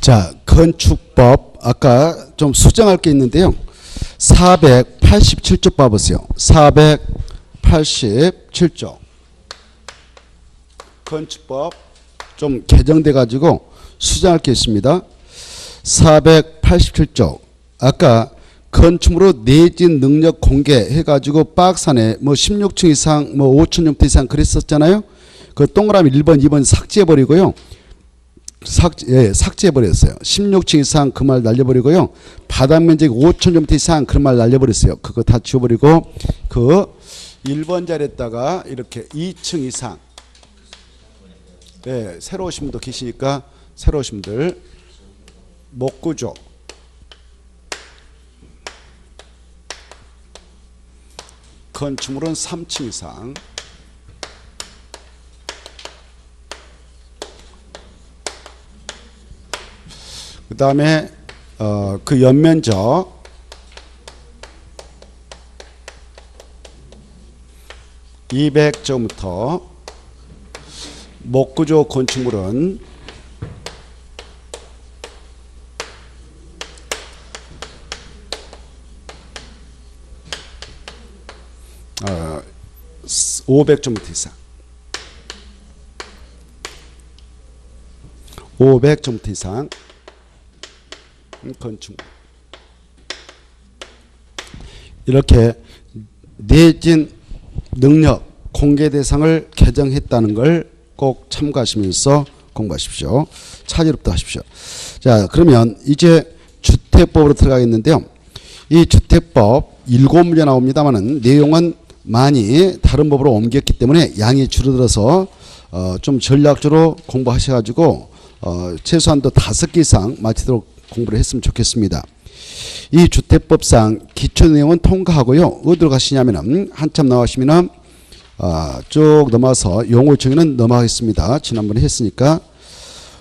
자, 건축법 아까 좀 수정할 게 있는데요. 487조 봐보세요. 487조 건축법 좀 개정돼 가지고 수정할 게 있습니다. 487조 아까 건축물로 내진 능력 공개 해가지고 박스안에 뭐 16층 이상 뭐 5,000제곱미터 이상 그랬었잖아요. 그 동그라미 1번 2번 삭제해버리고요. 삭제해버렸어요. 16층 이상 그 말 날려버리고요. 바닥면적 5,000제곱미터 이상 그런 말 날려버렸어요. 그거 다 지워버리고 그 1번 자리에다가 이렇게 2층 이상 새로 오신 분도 계시니까 새로 오신 분들 목구조 건축물은 3층 이상 그 다음에 그 연면적 200제곱미터 목구조 건축물은 500제곱미터 이상 500제곱미터 이상 건축물 이렇게 내진 능력 공개 대상을 개정했다는 걸 꼭 참고하시면서 공부하십시오. 차지롭도 하십시오. 자, 그러면 이제 주택법으로 들어가겠는데요. 이 주택법 7문제 나옵니다만은 내용은 많이 다른 법으로 옮겼기 때문에 양이 줄어들어서 좀 전략적으로 공부하셔가지고 최소한도 5개 이상 마치도록 공부를 했으면 좋겠습니다. 이 주택법상 기초 내용은 통과하고요. 어디로 가시냐면은 한참 나가시면은 쭉 넘어서 용어 정의는 넘어가겠습니다. 지난번에 했으니까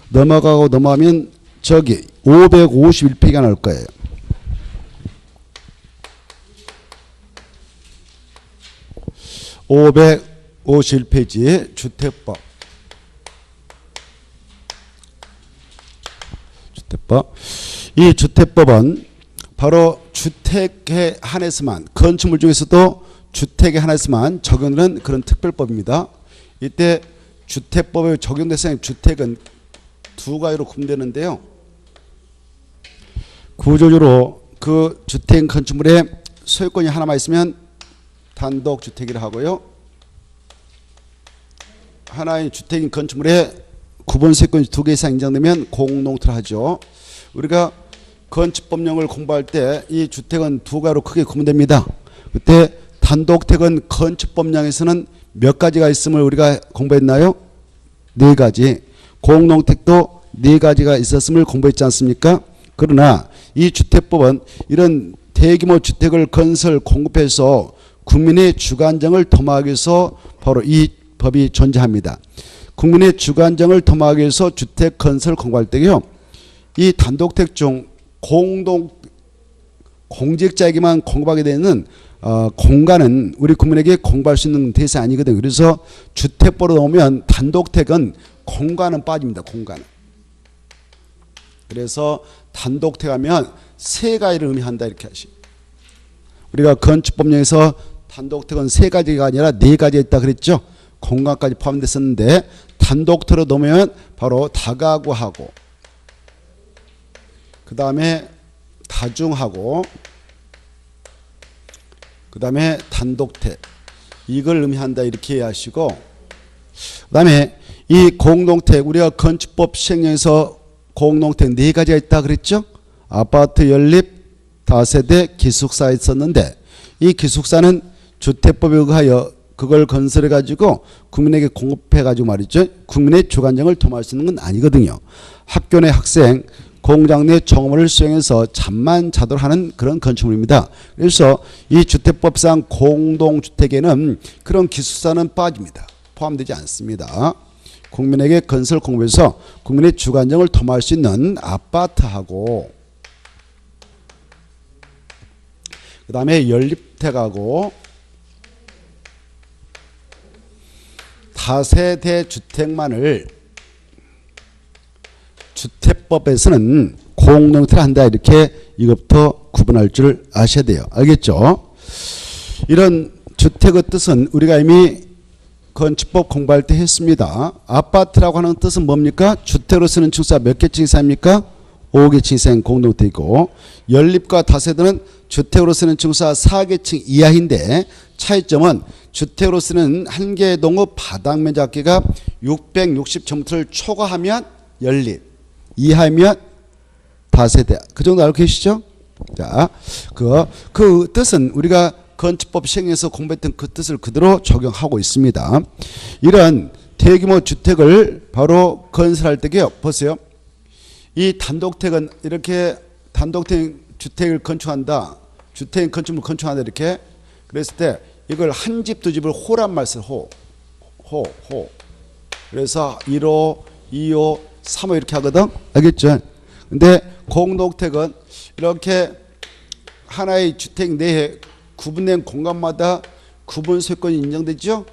넘어가면 저기 551페이지가 나올 거예요. (551페이지) 주택법. 이 주택법은 바로 주택에 한해서만 건축물 중에서도 주택에 한해서만 적용되는 그런 특별법입니다. 이때 주택법의 적용 대상인 주택은 두 가지로 구분되는데요. 구조적으로 그 주택 건축물에 소유권이 하나만 있으면 단독주택이라 하고요. 하나의 주택인 건축물에 구분 소유권이 2개 이상 인정되면 공농토라 하죠. 우리가 건축법령을 공부할 때 이 주택은 두 가지로 크게 구분됩니다. 그때 단독택은 건축법령에서는 몇 가지가 있음을 우리가 공부했나요? 4가지. 공농택도 4가지가 있었음을 공부했지 않습니까? 그러나 이 주택법은 이런 대규모 주택을 건설 공급해서 국민의 주관정을 도모하기 위해서 바로 이 법이 존재합니다. 국민의 주관정을 도모하기 위해서 주택 건설 공부할 때요. 이 단독택 중 공직자에게만 공급하게 되는 공간은 우리 국민에게 공부할 수 있는 대상이 아니거든요. 그래서 주택법으로 나오면 단독택은 공간은 빠집니다. 공간은. 그래서 단독택 하면 3가지를 의미한다 이렇게 하시죠. 우리가 건축법령에서 단독택은 3가지가 아니라 4가지 있다 그랬죠. 공간까지 포함됐었는데 단독택으로 놓으면 바로 다가구하고 그 다음에 다중하고 그 다음에 단독택 이걸 의미한다 이렇게 이해하시고 그 다음에 이 공동택 우리가 건축법 시행령에서 공동택 4가지가 있다 그랬죠. 아파트 연립 다세대 기숙사 있었는데 이 기숙사는 주택법에 의하여 그걸 건설해 가지고 국민에게 공급해 가지고 말이죠. 국민의 주관정을 도모할 수 있는 건 아니거든요. 학교 내 학생 공장 내 종업원을 수행해서 잠만 자도록 하는 그런 건축물입니다. 그래서 이 주택법상 공동주택에는 그런 기숙사는 빠집니다. 포함되지 않습니다. 국민에게 건설 공급해서 국민의 주관정을 도모할 수 있는 아파트하고 그 다음에 연립택하고 다세대 주택만을 주택 주택법에서는 공동택을 한다 이렇게 이것부터 구분할 줄 아셔야 돼요. 알겠죠? 이런 주택의 뜻은 우리가 이미 건축법 공부할 때 했습니다. 아파트라고 하는 뜻은 뭡니까? 주택으로 쓰는 층수가 몇 개층 이상입니까? 5개층 이상 공동택이고, 연립과 다세대는 주택으로 쓰는 층수가 4개층 이하인데 차이점은 주택으로 쓰는 한 개의 동의 바닥 면적 합계가 660제곱미터를 초과하면 연립, 이하면 다세대. 그 정도 알고 계시죠? 자, 그 뜻은 우리가 건축법 시행에서 공부했던 그 뜻을 그대로 적용하고 있습니다. 이런 대규모 주택을 바로 건설할 때게요. 보세요. 이 단독택은 이렇게 단독택 주택을 건축한다. 주택 건축물 건축한다 이렇게. 그랬을 때 이걸 한 집 두 집을 호란 말 써요. 호. 그래서 1호, 2호, 3호 이렇게 하거든. 알겠죠? 근데 공동택은 이렇게 하나의 주택 내에 구분된 공간마다 구분 소유권이 인정되죠?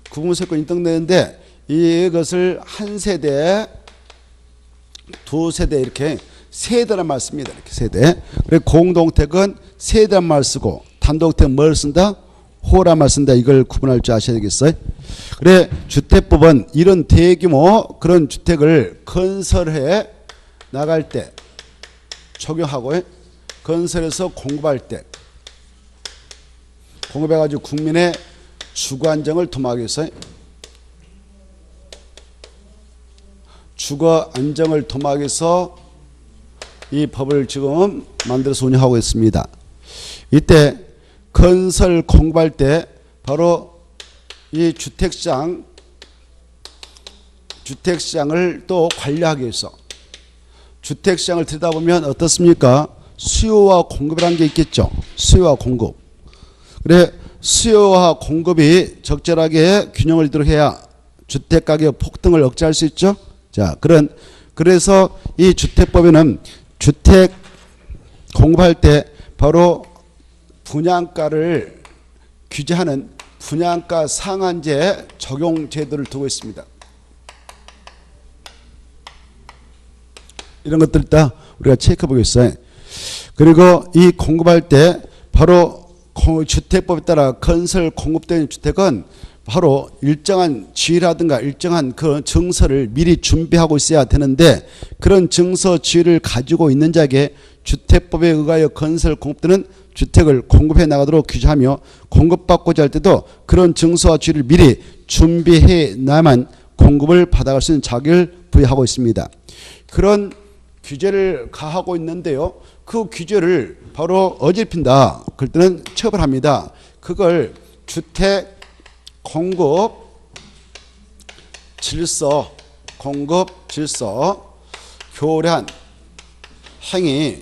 구분 소유권이 인정되는데 이것을 한 세대, 두 세대 이렇게 세대란 말 씁니다. 이렇게 세대. 그래 공동택은 세대란 말 쓰고 단독택은 뭘 쓴다? 호란 말 쓴다. 이걸 구분할 줄 아셔야 되겠어요. 그래 주택법은 이런 대규모 그런 주택을 건설해 나갈 때 적용하고 건설해서 공급할 때 공급해가지고 국민의 주거 안정을 도모하기 위해서 주거 안정을 도모하기 위해서 이 법을 지금 만들어서 운영하고 있습니다. 이때 건설 공급할 때 바로 이 주택시장을 또 관리하기 위해서 주택시장을 들여다보면 어떻습니까? 수요와 공급이라는 게 있겠죠. 수요와 공급. 그래 수요와 공급이 적절하게 균형을 이루도록 해야 주택가격 폭등을 억제할 수 있죠. 자, 그래서 이 주택법에는 주택 공급할 때 바로 분양가를 규제하는 분양가 상한제 적용 제도를 두고 있습니다. 이런 것들 다 우리가 체크해 보겠어요. 그리고 이 공급할 때 바로 주택법에 따라 건설 공급되는 주택은 바로 일정한 지위라든가 일정한 그 증서를 미리 준비하고 있어야 되는데 그런 증서 지위를 가지고 있는 자에게 주택법에 의하여 건설 공급되는 주택을 공급해 나가도록 규제하며 공급받고자 할 때도 그런 증서와 지위를 미리 준비해 놔야만 공급을 받아갈 수 있는 자격을 부여하고 있습니다. 그런 규제를 가하고 있는데요. 그 규제를 바로 어질핀다. 그럴 때는 처벌합니다. 그걸 주택 공급 질서 교란 행위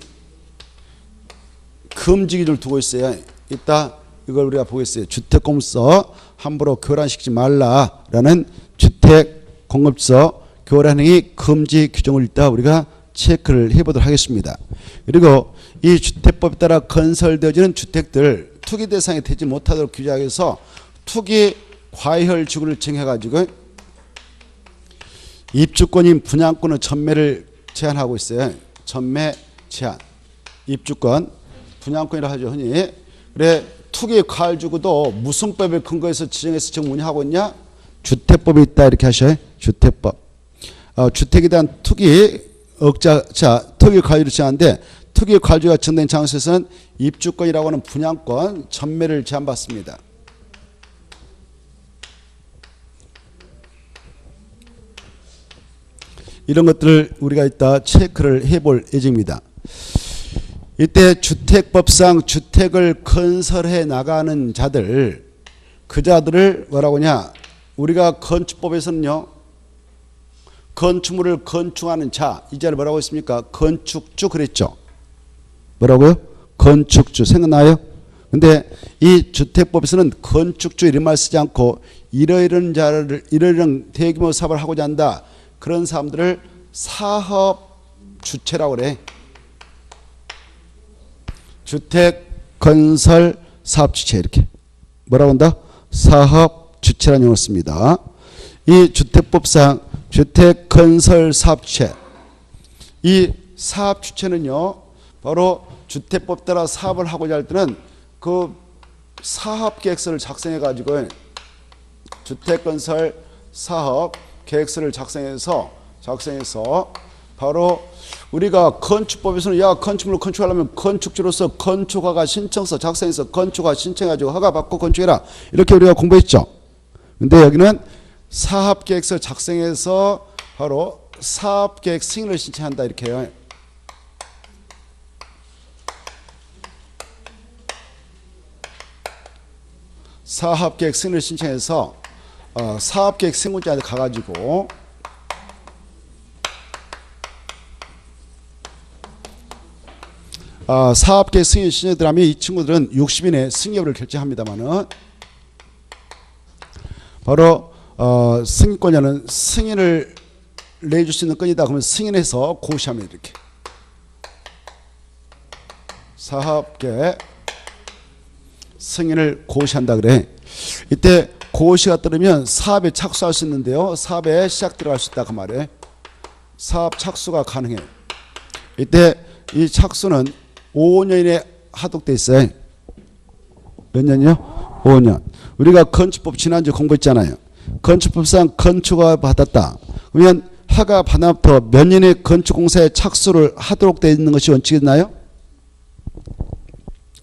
금지 기준을 두고 있어요. 이따 이걸 우리가 보겠어요. 주택 공급서 함부로 교란시키지 말라라는 주택 공급서 교란 행위 금지 규정을 이따 우리가 체크를 해보도록 하겠습니다. 그리고 이 주택법에 따라 건설되어지는 주택들 투기 대상이 되지 못하도록 규제하기 위해서 투기 과열 지구를 정해가지고 입주권인 분양권의 전매를 제한하고 있어요. 전매 제한. 입주권 분양권이라 하죠. 흔히. 그래 투기 과열 지구도 무슨 법에 근거해서 지정해서 지금 운영하고 있냐? 주택법이 있다 이렇게 하셔요. 주택법. 주택에 대한 투기 투기 과열을 제한하는데 투기 과열가 정된 장소에서는 입주권이라고 하는 분양권 전매를 제한받습니다. 이런 것들을 우리가 이따 체크를 해볼 예정입니다. 이때 주택법상 주택을 건설해 나가는 자들 그 자들을 뭐라고 하냐? 우리가 건축법에서는요. 건축물을 건축하는 자, 이 자를 뭐라고 했습니까? 건축주 그랬죠. 뭐라고요? 건축주 생각나요? 근데 이 주택법에서는 건축주 이런 말 쓰지 않고 이러이런 자를 이러이런 대규모 사업을 하고자 한다. 그런 사람들을 사업주체라고 그래. 주택건설 사업주체 이렇게 뭐라고 한다? 사업주체라는 용어를 씁니다. 이 주택법상 주택건설 사업주체 이 사업 주체는요, 바로 주택법 따라 사업을 하고자 할 때는 그 사업 계획서를 작성해 가지고 주택건설 사업 계획서를 작성해서 바로 우리가 건축법에서는 야 건축물을 건축하려면 건축주로서 건축허가 신청서 작성해서 건축허가 신청해가지고 허가 받고 건축해라 이렇게 우리가 공부했죠. 근데 여기는 사업계획서 작성해서 바로 사업계획 승인을 신청한다 이렇게 해요. 사업계획 승인을 신청해서 사업계획 승인자한테 가가지고 사업계획 승인 신청을 하면 이 친구들은 60일 내에 승인여부를 결정합니다만은 바로 승인권자는 승인을 내줄 수 있는 건이다. 그러면 승인해서 고시하면 이렇게 사업계획 승인을 고시한다 그래. 이때 고시가 들으면 사업에 착수할 수 있는데요. 사업에 시작 들어갈 수 있다 그 말이에요. 사업 착수가 가능해. 이때 이 착수는 5년 이내에 하도록 돼 있어요. 몇 년이요? 5년. 우리가 건축법 지난주 공부했잖아요. 건축법상 건축허가 받았다. 그러면 허가 받아부터 몇 년에 건축공사에 착수를 하도록 되어 있는 것이 원칙이나요?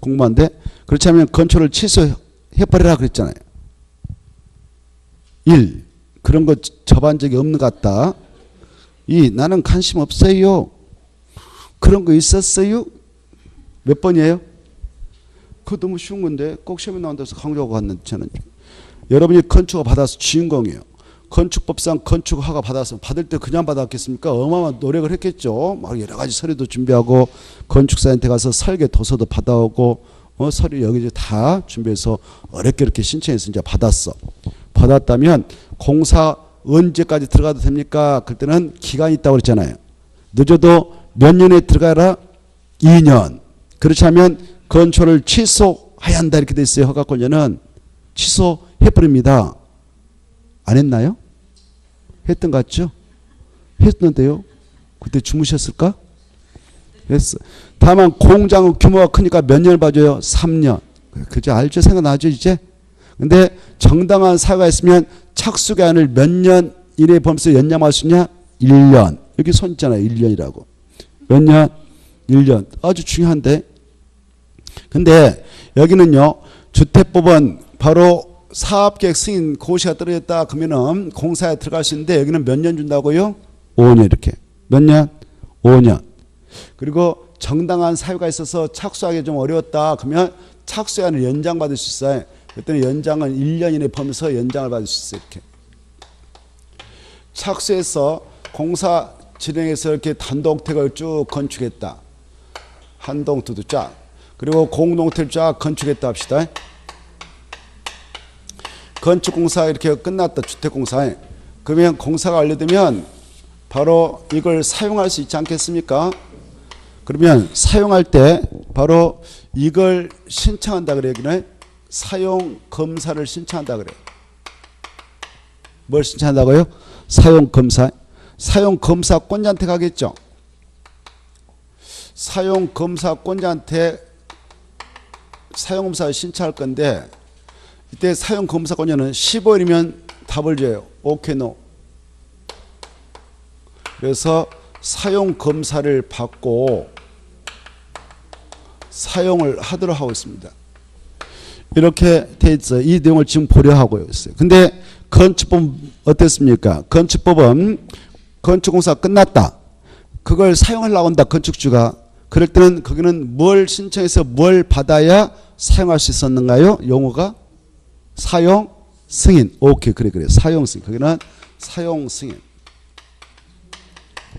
공부한데 그렇지 않으면 건축을 취소해버리라 그랬잖아요. 1. 그런 거 접한 적이 없는 것 같다. 2. 나는 관심 없어요. 그런 거 있었어요? 몇 번이에요? 그거 너무 쉬운 건데 꼭 시험에 나온다고 해서 강조하고 갔는데 저는 여러분이 건축허가 받아서 주인공이에요. 건축법상 건축허가 받아서 받을 때 그냥 받았겠습니까? 어마어마한 노력을 했겠죠. 막 여러 가지 서류도 준비하고 건축사한테 가서 설계 도서도 받아오고 서류 여기저기 다 준비해서 어렵게 이렇게 신청해서 이제 받았어. 받았다면 공사 언제까지 들어가도 됩니까? 그때는 기간이 있다고 그랬잖아요. 늦어도 몇 년에 들어가라? 2년. 그렇지 않으면 건축을 취소해야 한다 이렇게 돼 있어요. 허가권자는 취소해버립니다. 안 했나요? 했던 것 같죠? 했는데요. 그때 주무셨을까? 했어. 다만 공장 규모가 크니까 몇 년을 봐줘요? 3년. 그죠? 알죠? 생각나죠 이제? 근데 정당한 사유가 있으면 착수기한을 몇 년 이내에 범위에서 연장할 수 있냐? 1년. 여기 손 있잖아요. 1년이라고. 몇 년? 1년. 아주 중요한데. 근데 여기는요. 주택법은 바로 사업계획 승인 고시가 떨어졌다 그러면은 공사에 들어갈 수 있는데 여기는 몇 년 준다고요? 5년 이렇게. 몇 년? 5년. 그리고 정당한 사유가 있어서 착수하기 좀 어려웠다 그러면 착수기한을 연장받을 수 있어요. 그랬더니 연장은 1년 이내 범위에서 연장을 받을 수 있어요. 이렇게. 착수해서 공사 진행해서 이렇게 단독택을 쭉 건축했다. 한 동 두 동 쫙. 그리고 공동택을 쫙 건축했다 합시다. 건축공사 이렇게 끝났다. 주택공사에. 그러면 공사가 완료되면 바로 이걸 사용할 수 있지 않겠습니까? 그러면 사용할 때 바로 이걸 신청한다 그래요. 여기는 사용검사를 신청한다 그래요. 뭘 신청한다고요? 사용검사. 사용검사권자한테 가겠죠. 사용검사권자한테 사용검사를 신청할 건데 이때 사용검사권자는 15일이면 답을 줘요. 오케이, 노. 그래서 사용검사를 받고 사용을 하도록 하고 있습니다. 이렇게 돼 있어요. 이 내용을 지금 보려 하고 있어요. 근데 건축법은 어땠습니까? 건축법은 건축공사 끝났다. 그걸 사용하려고 한다. 건축주가. 그럴 때는 거기는 뭘 신청해서 뭘 받아야 사용할 수 있었는가요? 용어가 사용 승인. 오케이, 그래. 사용 승인. 거기는 사용 승인.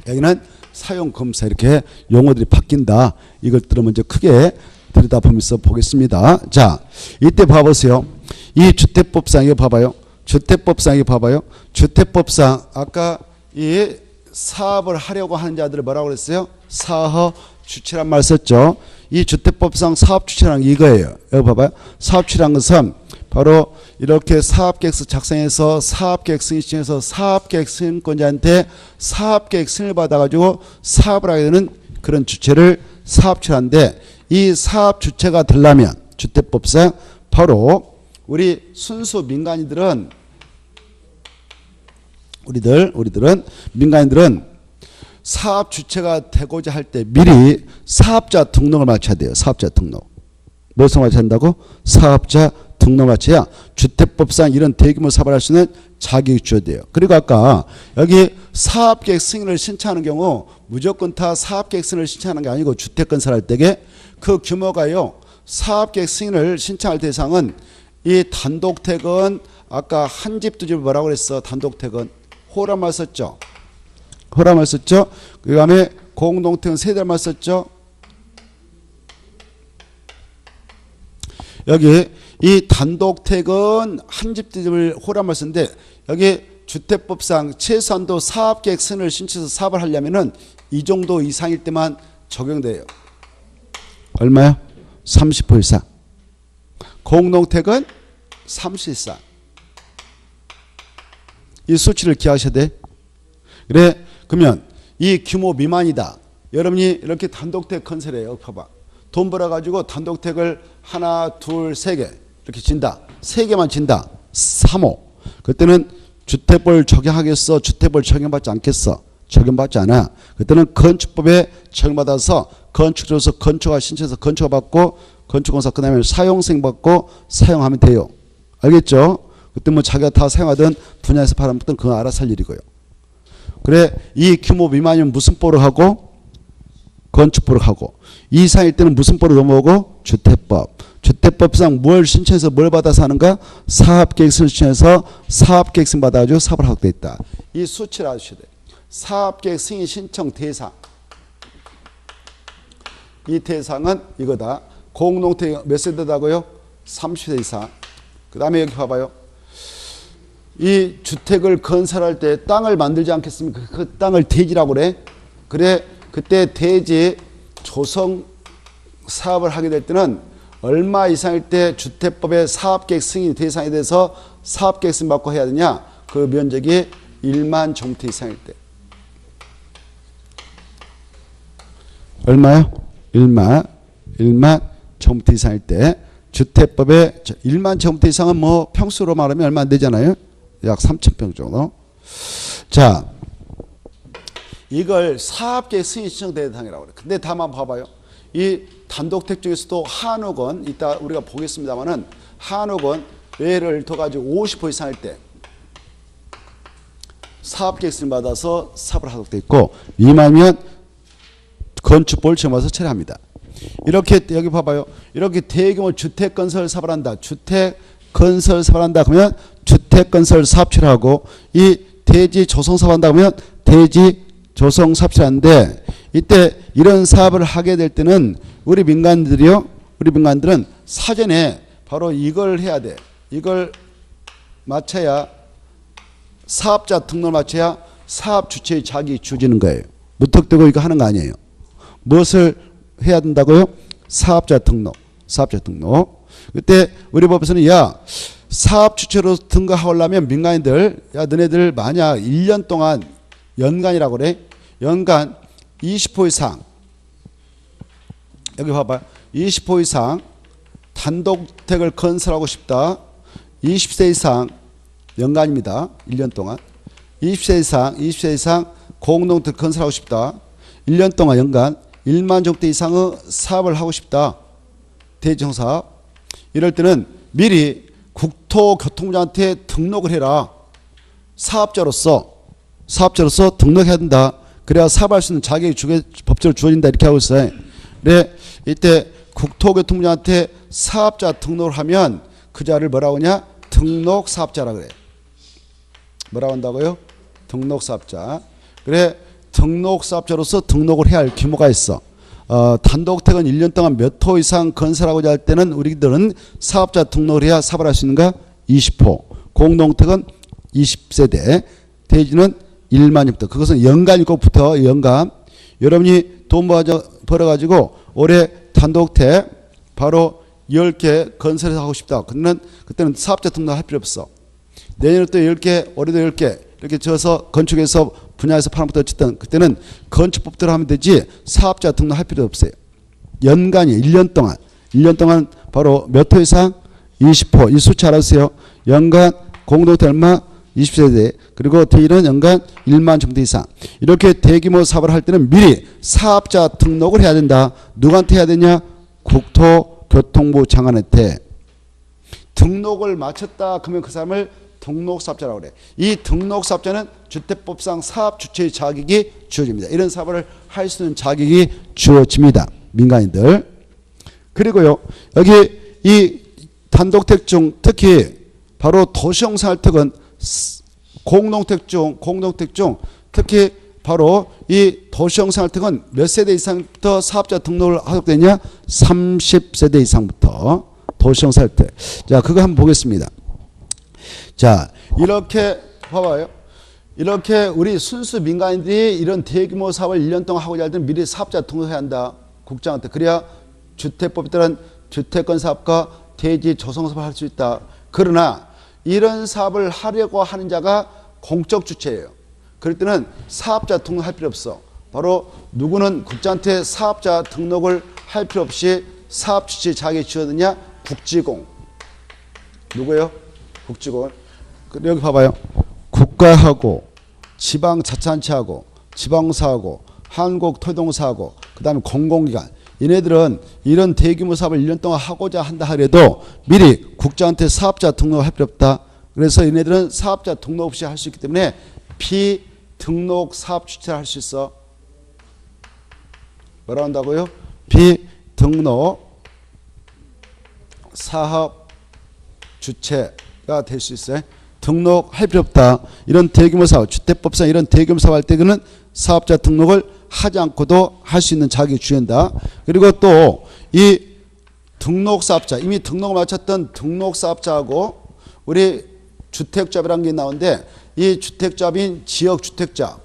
여기는 사용 검사. 이렇게 용어들이 바뀐다. 이것들을 먼저 크게 들여다보면서 보겠습니다. 자, 이때 봐보세요. 이 주택법상 이거 봐봐요. 주택법상 이거 봐봐요. 주택법상 아까 이 사업을 하려고 하는 자들을 뭐라고 그랬어요? 사업 주체란 말 썼죠. 이 주택법상 사업 주체란 이거예요. 여기 봐봐요. 사업 주체란 것은 바로 이렇게 사업계획서 작성해서 사업계획 승인 신청해서 사업계획 승인권자한테 사업계획 승인을 받아가지고 사업을 하게 되는 그런 주체를 사업주체인데, 이 사업 주체가 되려면 주택법상 바로 우리 순수 민간인들은 민간인들은 사업 주체가 되고자 할 때 미리 사업자 등록을 마쳐야 돼요. 사업자 등록. 무엇을 마쳐야 한다고? 사업자 등록 마쳐야 주택법상 이런 대규모 사업을 할 수 있는 자격이 주어져요. 그리고 아까 여기 사업계획 승인을 신청하는 경우 무조건 다 사업계획 승인을 신청하는 게 아니고 주택건설할 때에 그 규모가요. 사업계획 승인을 신청할 대상은 이 단독택은 아까 한 집 두 집 뭐라고 그랬어? 단독택은 호라말 썼죠. 호라말 썼죠. 그 다음에 공동택은 세대말 썼죠. 여기 이 단독택은 한 집 두 집을 호라말 썼는데 여기 주택법상 최소한도 사업계획 승인을 신청해서 사업을 하려면은 이 정도 이상일 때만 적용돼요. 얼마요? 30% 이상. 공동택은 30 이상. 이 수치를 기하셔야 돼. 그래, 그러면 이 규모 미만이다. 여러분이 이렇게 단독택 건설해요. 봐봐. 돈 벌어가지고 단독택을 하나, 둘, 세 개 이렇게 진다. 세 개만 진다. 3호. 그때는 주택벌 적용하겠어? 주택벌 적용받지 않겠어? 적용받지 않아. 그때는 건축법에 적용받아서 건축조서 건축가 신청해서 건축가 받고 건축공사 끝나면 사용승인 받고 사용하면 돼요. 알겠죠? 그때 뭐 자기가 다 사용하던 분야에서 팔아먹던 그건 알아서 할 일이고요. 그래, 이 규모 미만이면 무슨 보를 하고? 건축보를 하고. 이 이상일 때는 무슨 보를 넘어오고? 주택법. 주택법상 뭘 신청해서 뭘 받아서 하는가? 사업계획서 신청해서 사업계획 승인 받아가지고 사업을 하게 돼 있다. 이 수치를 아셔야 돼. 사업계획 승인 신청 대상. 이 대상은 이거다. 공동택 몇 세대다고요? 30세 이상. 그 다음에 여기 봐봐요. 이 주택을 건설할 때 땅을 만들지 않겠습니까? 그 땅을 대지라고 그래. 그래, 그때 대지 조성 사업을 하게 될 때는 얼마 이상일 때 주택법의 사업계획 승인 대상에 대해서 사업계획 승인 받고 해야 되냐? 그 면적이 1만 제곱미터 이상일 때. 얼마요? 1만 제곱미터 이상일 때 주택법의 1만 제곱미터 이상은 뭐 평수로 말하면 얼마 안 되잖아요. 약 3,000평 정도. 자, 이걸 사업계획 승인 신청 대상이라고 그래. 근데 다만 봐봐요. 이 단독택 중에서도 한옥은 이따 우리가 보겠습니다만은 한옥은 예를 들어가지고 50% 이상일 때 사업계획 승인 받아서 사업을 하도록 돼 있고 미만이면 건축법을 적용해서 처리합니다. 이렇게 여기 봐봐요. 이렇게 대규모 주택건설 사업을 한다. 주택건설 사업을 한다. 그러면 주택건설 사업체를 하고 이 대지 조성 사업을 한다. 그러면 대지 조성 사업체를 하는데 이때 이런 사업을 하게 될 때는 우리 민간들은 사전에 바로 이걸 해야 돼. 이걸 마쳐야 사업자 등록을 마쳐야 사업 주체의 자격이 주어지는 거예요. 무턱대고 이거 하는 거 아니에요. 무엇을 해야 된다고요? 사업자 등록. 그때 우리 법에서는 야 사업 주체로 등록하려면 민간인들 야 너네들 만약 1년 동안 연간이라고 그래. 연간 20% 이상 여기 봐봐요. 20% 이상 단독택을 건설하고 싶다. 20세 이상 연간입니다. 1년 동안 20세 이상 공동택 건설하고 싶다. 1년 동안 연간 1만 제곱미터 이상의 사업을 하고 싶다. 대지정사업. 이럴 때는 미리 국토교통부한테 등록을 해라. 사업자로서 등록해야 된다. 그래야 사업할 수 있는 자격이 법적으로 주어진다. 이렇게 하고 있어요. 근데 이때 국토교통부한테 사업자 등록을 하면 그 자를 뭐라고 하냐? 등록사업자라 그래. 뭐라고 한다고요? 등록사업자. 그래, 등록사업자로서 등록을 해야 할 규모가 있어. 단독택은 1년 동안 몇 호 이상 건설하고자 할 때는 우리들은 사업자 등록을 해야 사업을 할 수 있는가? 20호. 공동택은 20세대. 대지는 1만 제곱미터. 그것은 연간이고 붙어. 연간. 여러분이 돈 벌어가지고 올해 단독택 바로 10개 건설해서 하고 싶다. 그때는 사업자 등록할 필요 없어. 내년에 또 10개, 올해도 10개 이렇게 지어서 건축해서 분야에서 파는 것도 어쨌든 그때는 건축법대로 하면 되지 사업자 등록할 필요 없어요. 연간이 1년 동안 바로 몇 호 이상? 20호. 이 수치 알아주세요. 연간 공동체 얼마? 20세대. 그리고 대일은 연간 1만 정도 이상. 이렇게 대규모 사업을 할 때는 미리 사업자 등록을 해야 된다. 누구한테 해야 되냐? 국토교통부 장관한테. 등록을 마쳤다 그러면 그 사람을 등록사업자라고 그래. 이 등록사업자는 주택법상 사업주체의 자격이 주어집니다. 이런 사업을 할 수 있는 자격이 주어집니다. 민간인들. 그리고요. 여기 이 단독택 중 특히 바로 도시형상할택은 공동택 중 특히 바로 이 도시형상할택은 몇 세대 이상부터 사업자 등록을 하도록 되냐? 30세대 이상부터 도시형상할택. 자, 그거 한번 보겠습니다. 자, 이렇게 봐봐요. 이렇게 우리 순수 민간인들이 이런 대규모 사업을 1년 동안 하고자 할 때는 미리 사업자 등록해야 한다. 국장한테. 그래야 주택법에 따른 주택권 사업과 대지 조성 사업을 할 수 있다. 그러나 이런 사업을 하려고 하는 자가 공적 주체예요. 그럴 때는 사업자 등록할 필요 없어. 바로 누구는 국장한테 사업자 등록을 할 필요 없이 사업 주체 자격이 주어지냐? 국지공. 누구예요? 국지공. 여기 봐봐요. 국가하고 지방자치단체하고 지방사하고 한국토동사하고 그 다음에 공공기관 얘네들은 이런 대규모 사업을 1년 동안 하고자 한다 하더라도 미리 국장한테 사업자 등록할 필요 없다. 그래서 얘네들은 사업자 등록 없이 할 수 있기 때문에 비등록 사업 주체를 할 수 있어. 뭐라 한다고요? 비등록 사업 주체가 될 수 있어요. 등록할 필요 없다. 이런 대규모 사업, 주택법상 이런 대규모 사업 할 때는 사업자 등록을 하지 않고도 할 수 있는 자격이 주어진다. 그리고 또 이 등록사업자, 이미 등록을 마쳤던 등록사업자하고 우리 주택조합이라는 게 나오는데 이 주택조합인 지역주택조합,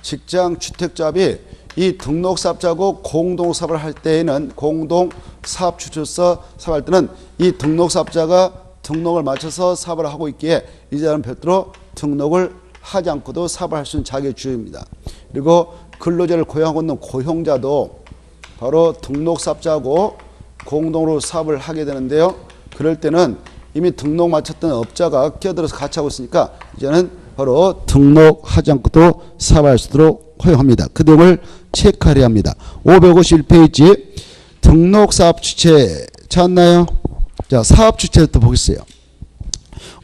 직장주택조합이 이 등록사업자하고 공동사업을 할 때에는 공동사업주체로서 사업할 때는 이 등록사업자가 등록을 마쳐서 사업을 하고 있기에 이자는 별도로 등록을 하지 않고도 사업을 할 수 있는 자격이 주어집니다. 그리고 근로자를 고용하고 있는 고용자도 바로 등록사업자하고 공동으로 사업을 하게 되는데요. 그럴 때는 이미 등록 마쳤던 업자가 끼어들어서 같이 하고 있으니까 이제는 바로 등록하지 않고도 사업할 수 있도록 허용합니다. 그 내용을 체크하려 합니다. 551페이지 등록사업주체 찾나요? 자, 사업주체부터 보겠어요.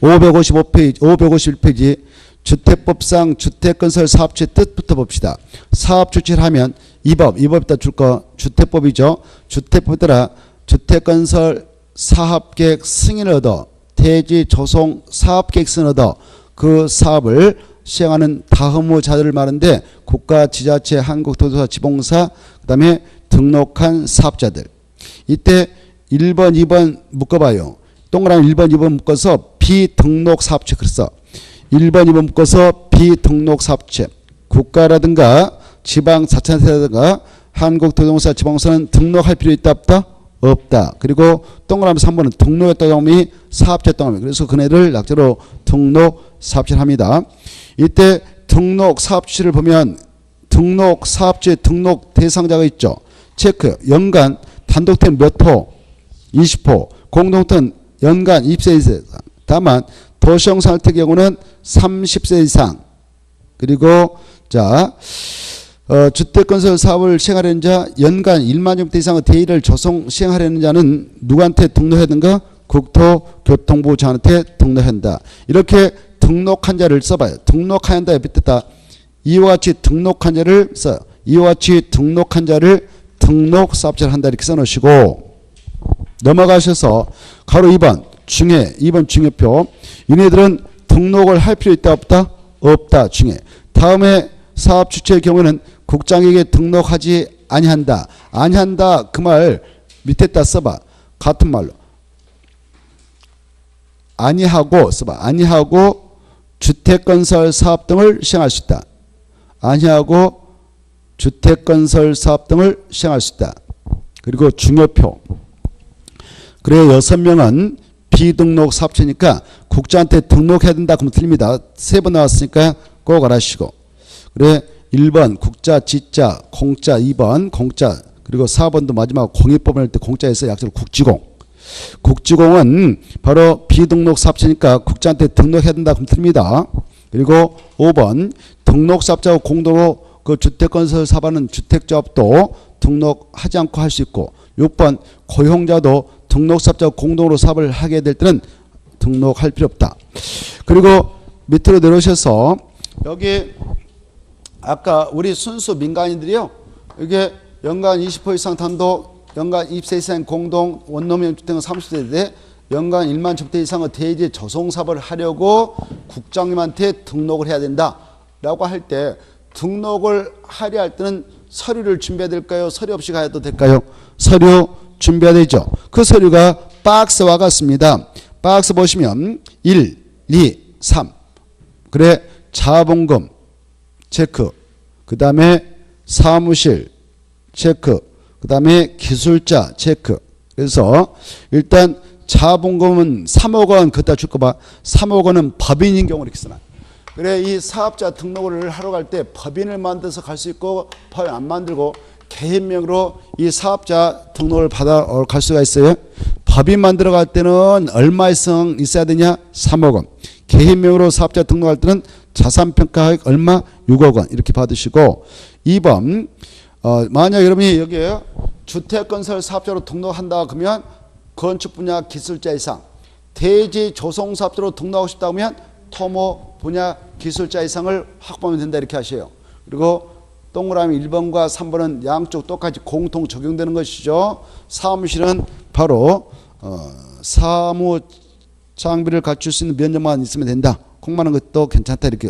551페이지 주택법상 주택건설 사업주체 뜻부터 봅시다. 사업주체를 하면 이법에다 줄 거 주택법이죠. 주택법에 따라 주택건설 사업계획 승인을 얻어 대지 조성 사업계획 승인을 얻어 그 사업을 시행하는 다의무자들을 말하는데 국가, 지자체, 한국도로사, 지방사 그 다음에 등록한 사업자들. 이때 1번, 2번 묶어봐요. 동그라미 1번, 2번 묶어서 비등록 사업체 그랬어. 1번, 2번 묶어서 비등록 사업체. 국가라든가 지방자치단체라든가 한국도로사, 지방사는 등록할 필요 있다 없다? 없다. 그리고 동그라미 3번은 등록했다 동그라미 사업체 동그라미. 그래서 그네를 약자로 등록 사업체를 합니다. 이때 등록 사업체를 보면 등록 사업체 등록 대상자가 있죠. 체크. 연간 단독택 몇 호? 20호. 공동택 연간 20세 이상. 다만 도시형상할택 경우는 30세 이상. 그리고 자 주택건설 사업을 시행하려는 자 연간 1만 정도 이상의 대의를 조성 시행하려는 자는 누구한테 등록해야 되는가? 국토교통부 장관한테 등록해야 한다. 이렇게 등록한 자를 써봐요. 등록해야 한다 옆에 뜻다. 이와 같이 등록한 자를 써요. 이와 같이 등록한 자를 등록사업자를 한다 이렇게 써놓으시고 넘어가셔서 가로 2번 중에 2번 중요표. 얘네들은 등록을 할 필요 있다 없다? 없다. 중에. 다음에 사업주체의 경우에는 국장에게 등록하지 아니한다. 아니한다 그 말 밑에다 써봐. 같은 말로. 아니하고 써봐. 아니하고 주택건설 사업 등을 시행할 수 있다. 아니하고 주택건설 사업 등을 시행할 수 있다. 그리고 중요표. 그래 6명은 비등록 사업체니까 국자한테 등록해야 된다. 그러면 틀립니다. 3번 나왔으니까 꼭 알아주시고. 그래 1번 국자, 지자, 공자, 2번 공자, 그리고 4번도 마지막 공익법을 할 때 공자에서 약자로 국지공. 국지공은 바로 비등록 사업체니까 국자한테 등록해야 된다. 그럼 틀립니다. 그리고 5번 등록사업자와 공동으로 그 주택건설 사업하는 주택조합도 등록하지 않고 할 수 있고, 6번 고용자도 등록사업자와 공동으로 사업을 하게 될 때는 등록할 필요 없다. 그리고 밑으로 내려오셔서 여기 아까 우리 순수 민간인들이요, 이게 연간 20% 이상 단독, 연간 20세 이상 공동, 원룸형 주택은 30세대, 연간 1만 주택 이상의 대지 조성사업을 하려고 국장님한테 등록을 해야 된다 라고 할 때, 등록을 하려 할 때는 서류를 준비해야 될까요? 서류 없이 가도 될까요? 서류 준비해야 되죠. 그 서류가 박스와 같습니다. 박스 보시면 1, 2, 3. 그래 자본금 체크, 그 다음에 사무실 체크, 그 다음에 기술자 체크. 그래서 일단 자본금은 3억 원 그다 줄 거 봐. 3억 원은 법인인 경우 이렇게 쓰나. 그래 이 사업자 등록을 하러 갈 때 법인을 만들어서 갈 수 있고, 법인 안 만들고 개인명으로 이 사업자 등록을 받아 갈 수가 있어요. 법인 만들어 갈 때는 얼마 이상 있어야 되냐? 3억 원. 개인명으로 사업자 등록할 때는 자산평가액 얼마? 6억 원 이렇게 받으시고, 2번 만약 여러분이 여기에 주택건설 사업자로 등록한다 그러면 건축 분야 기술자 이상, 대지 조성 사업자로 등록하고 싶다 하면 토목 분야 기술자 이상을 확보하면 된다 이렇게 하셔요. 그리고 동그라미 1번과 3번은 양쪽 똑같이 공통 적용되는 것이죠. 사무실은 바로 사무 장비를 갖출 수 있는 면적만 있으면 된다. 콩마는 것도 괜찮다 이렇게.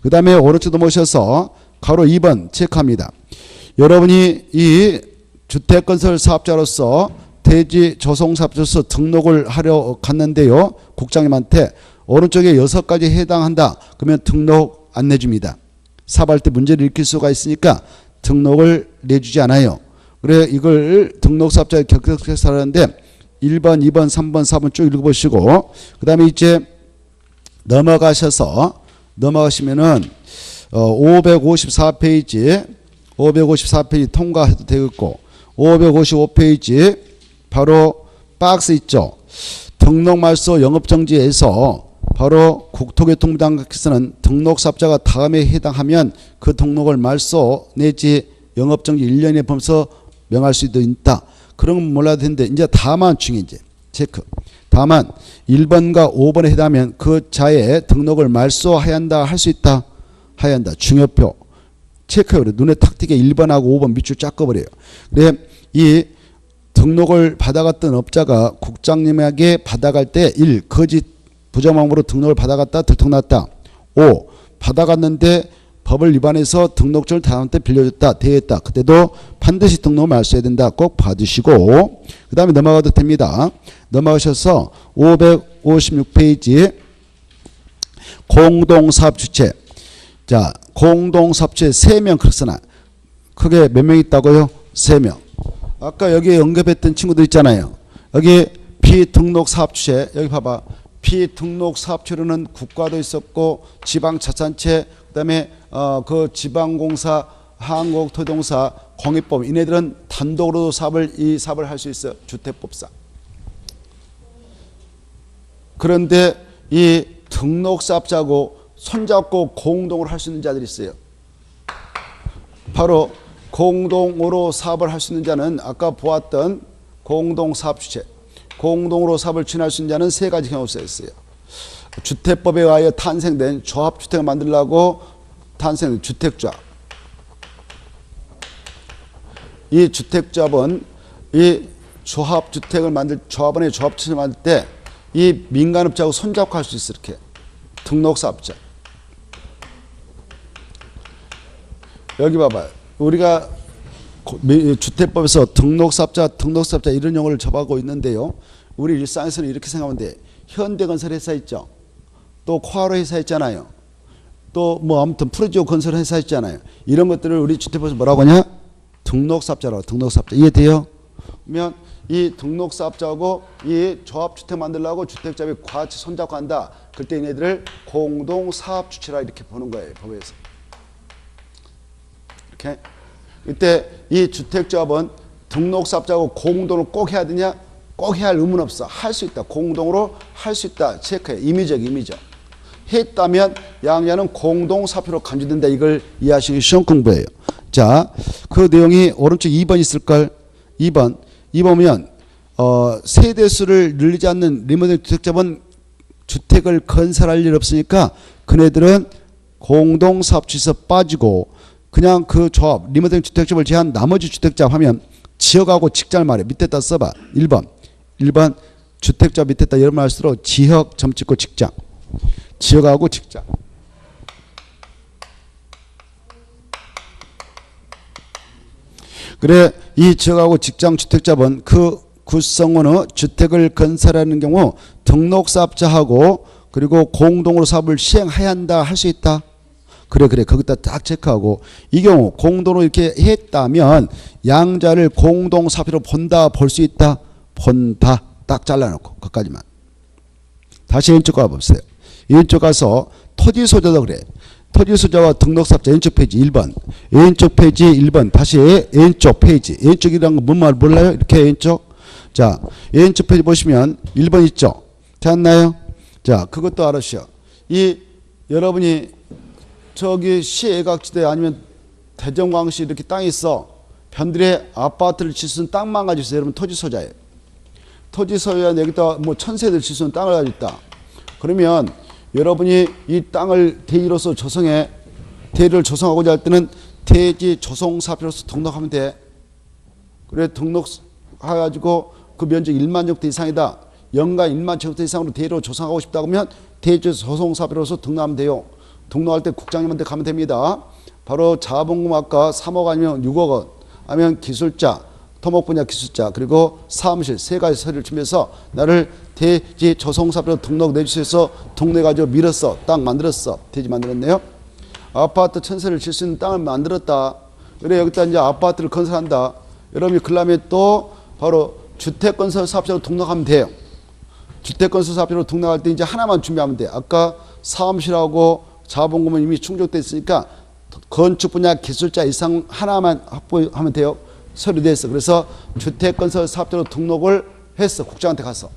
그 다음에 오른쪽도 모셔서 가로 2번 체크합니다. 여러분이 이 주택건설 사업자로서 대지 조성사업자로서 등록을 하려 갔는데요, 국장님한테 오른쪽에 6가지 해당한다 그러면 등록 안 내줍니다. 사업할 때 문제를 일으킬 수가 있으니까 등록을 내주지 않아요. 그래 이걸 등록사업자에 격격해서 하는데 1번, 2번, 3번, 4번 쭉 읽어보시고, 그 다음에 이제 넘어가시면은 554페이지 통과해도 되겠고, 555페이지 바로 박스 있죠. 등록말소 영업정지에서 바로 국토교통부장께서는 등록사업자가 다음에 해당하면 그 등록을 말소 내지 영업정지 1년에 범서 명할 수도 있다. 그런 건 몰라도 되는데, 이제 다만 중에 이제 체크. 다만 1번과 5번에 해당하면 그 자의 등록을 말소해야 한다, 할 수 있다, 해야 한다. 중요표 체크해요. 눈에 탁 띄게 1번하고 5번 밑줄 쫙 꺼버려요. 그래 이 등록을 받아갔던 업자가 국장님에게 받아갈 때 1. 거짓 부정함으로 등록을 받아갔다 들통났다. 5. 받아갔는데 법을 위반해서 등록증을 다음때 빌려줬다, 대했다. 그때도 반드시 등록을 말소해야 된다. 꼭 받으시고, 그 다음에 넘어가도 됩니다. 넘어가셔서 556페이지 공동사업주체. 자, 공동사업주체 3명 그렇으나 크게 몇 명 있다고요? 3명. 아까 여기 언급했던 친구들 있잖아요. 여기 비등록사업주체, 여기 봐봐. 비등록사업체로는 국가도 있었고 지방자치단체, 그다음에 그 지방공사, 한국토지공사, 공익법, 이네들은 단독으로도 이 사업을 할 수 있어요. 주택법상. 그런데 이 등록사업자하고 손잡고 공동으로 할 수 있는 자들이 있어요. 바로 공동으로 사업을 할 수 있는 자는 아까 보았던 공동사업주체, 공동으로 사업을 추진할 수 있는 자는 3가지 경우가 있어요. 주택법에 의하여 탄생된 조합주택을 만들려고 탄생된 주택조합. 이 주택조합은 이 조합주택을 조합원의 조합주택을 만들 때 이 민간업자하고 손잡고 할 수 있어. 이렇게 등록사업자. 여기 봐봐요. 우리가 주택법에서 등록사업자 이런 용어를 접하고 있는데요. 우리 일상에서는 이렇게 생각하면 돼. 현대건설 회사 있죠. 또 코아로 회사 있잖아요. 또 뭐 아무튼 프로지오 건설 회사 있잖아요. 이런 것들을 우리 주택법에서 뭐라고 하냐? 등록사업자라고. 등록사업자 이해돼요? 그러면 이 등록사업자하고 이 조합주택 만들려고 주택자비 같이 손잡고 한다. 그때 얘네들을 공동사업주체라 이렇게 보는 거예요. 법에서. 이렇게. 이때 이 주택조합은 등록사업자하고 공동을 꼭 해야 되냐? 꼭 해야 할 의무는 없어. 할 수 있다. 공동으로 할 수 있다. 체크해. 임의적. 했다면 양자는 공동사표로 간주된다. 이걸 이해하시기 시험 공부예요. 자, 그 내용이 오른쪽 2번 있을걸? 2번 보면 세대수를 늘리지 않는 리모델링 주택자본 주택을 건설할 일 없으니까 그네들은 공동사업주에서 빠지고 그냥 그 조합 리모델링 주택자본을 제한 나머지 주택자 하면 지역하고 직장을 말해. 밑에다 써봐. 1번 주택자 밑에다 여러분 할수록 지역 점 찍고 직장. 지역하고 직장. 그래 이 지역하고 직장 주택자본 그 구성원의 주택을 건설하는 경우 등록사업자하고 그리고 공동으로 사업을 시행해야 한다. 할 수 있다. 그래 거기다 딱 체크하고 이 경우 공동으로 이렇게 했다면 양자를 공동사업자로 본다. 볼 수 있다. 본다. 딱 잘라놓고 거기까지만. 다시 왼쪽 가봅시다. 왼쪽 가서 토지소유자도 그래. 토지소유자와 등록사업자 왼쪽 페이지 1번. 왼쪽 페이지 1번. 다시 왼쪽 페이지. 왼쪽이라는 거 뭔 말 몰라요? 이렇게 왼쪽. 자, 왼쪽 페이지 보시면 1번 있죠? 찾았나요? 자, 그것도 알으시오. 이 여러분이 저기 시애각지대 아니면 대전광시 이렇게 땅이 있어. 변들에 아파트를 질 수 있는 땅만 가지고 있어요. 여러분 토지소유자예요. 토지소유자 여기다 뭐 1000세대를 질 수 있는 땅을 가지고 있다. 그러면 여러분이 이 땅을 대지로서 조성해. 대지를 조성하고자 할 때는 대지 조성사업자로서 등록하면 돼. 그래 등록해가지고 그 면적 1만 제곱미터 이상이다. 연간 1만 제곱미터 이상으로 대지로 조성하고 싶다 그러면 대지 조성사업자로서 등록하면 돼요. 등록할 때 국장님한테 가면 됩니다. 바로 자본금 아까 3억 아니면 6억 원 아니면 기술자 토목 분야 기술자 그리고 사무실 세 가지 서류를 주면서 나를 대지 조성사업자로 등록 내주셔서 등록해가지고 밀었어. 땅 만들었어. 대지 만들었네요. 아파트 1000세를 질 수 있는 땅을 만들었다. 그래 여기다 이제 아파트를 건설한다. 여러분이 그러면 또 바로 주택건설사업자로 등록하면 돼요. 주택건설사업자로 등록할 때 이제 하나만 준비하면 돼. 아까 사무실하고 자본금은 이미 충족돼 있으니까 건축 분야 기술자 이상 하나만 확보하면 돼요. 서류돼 있어. 그래서 주택건설사업자로 등록을 했어. 국장한테 가서.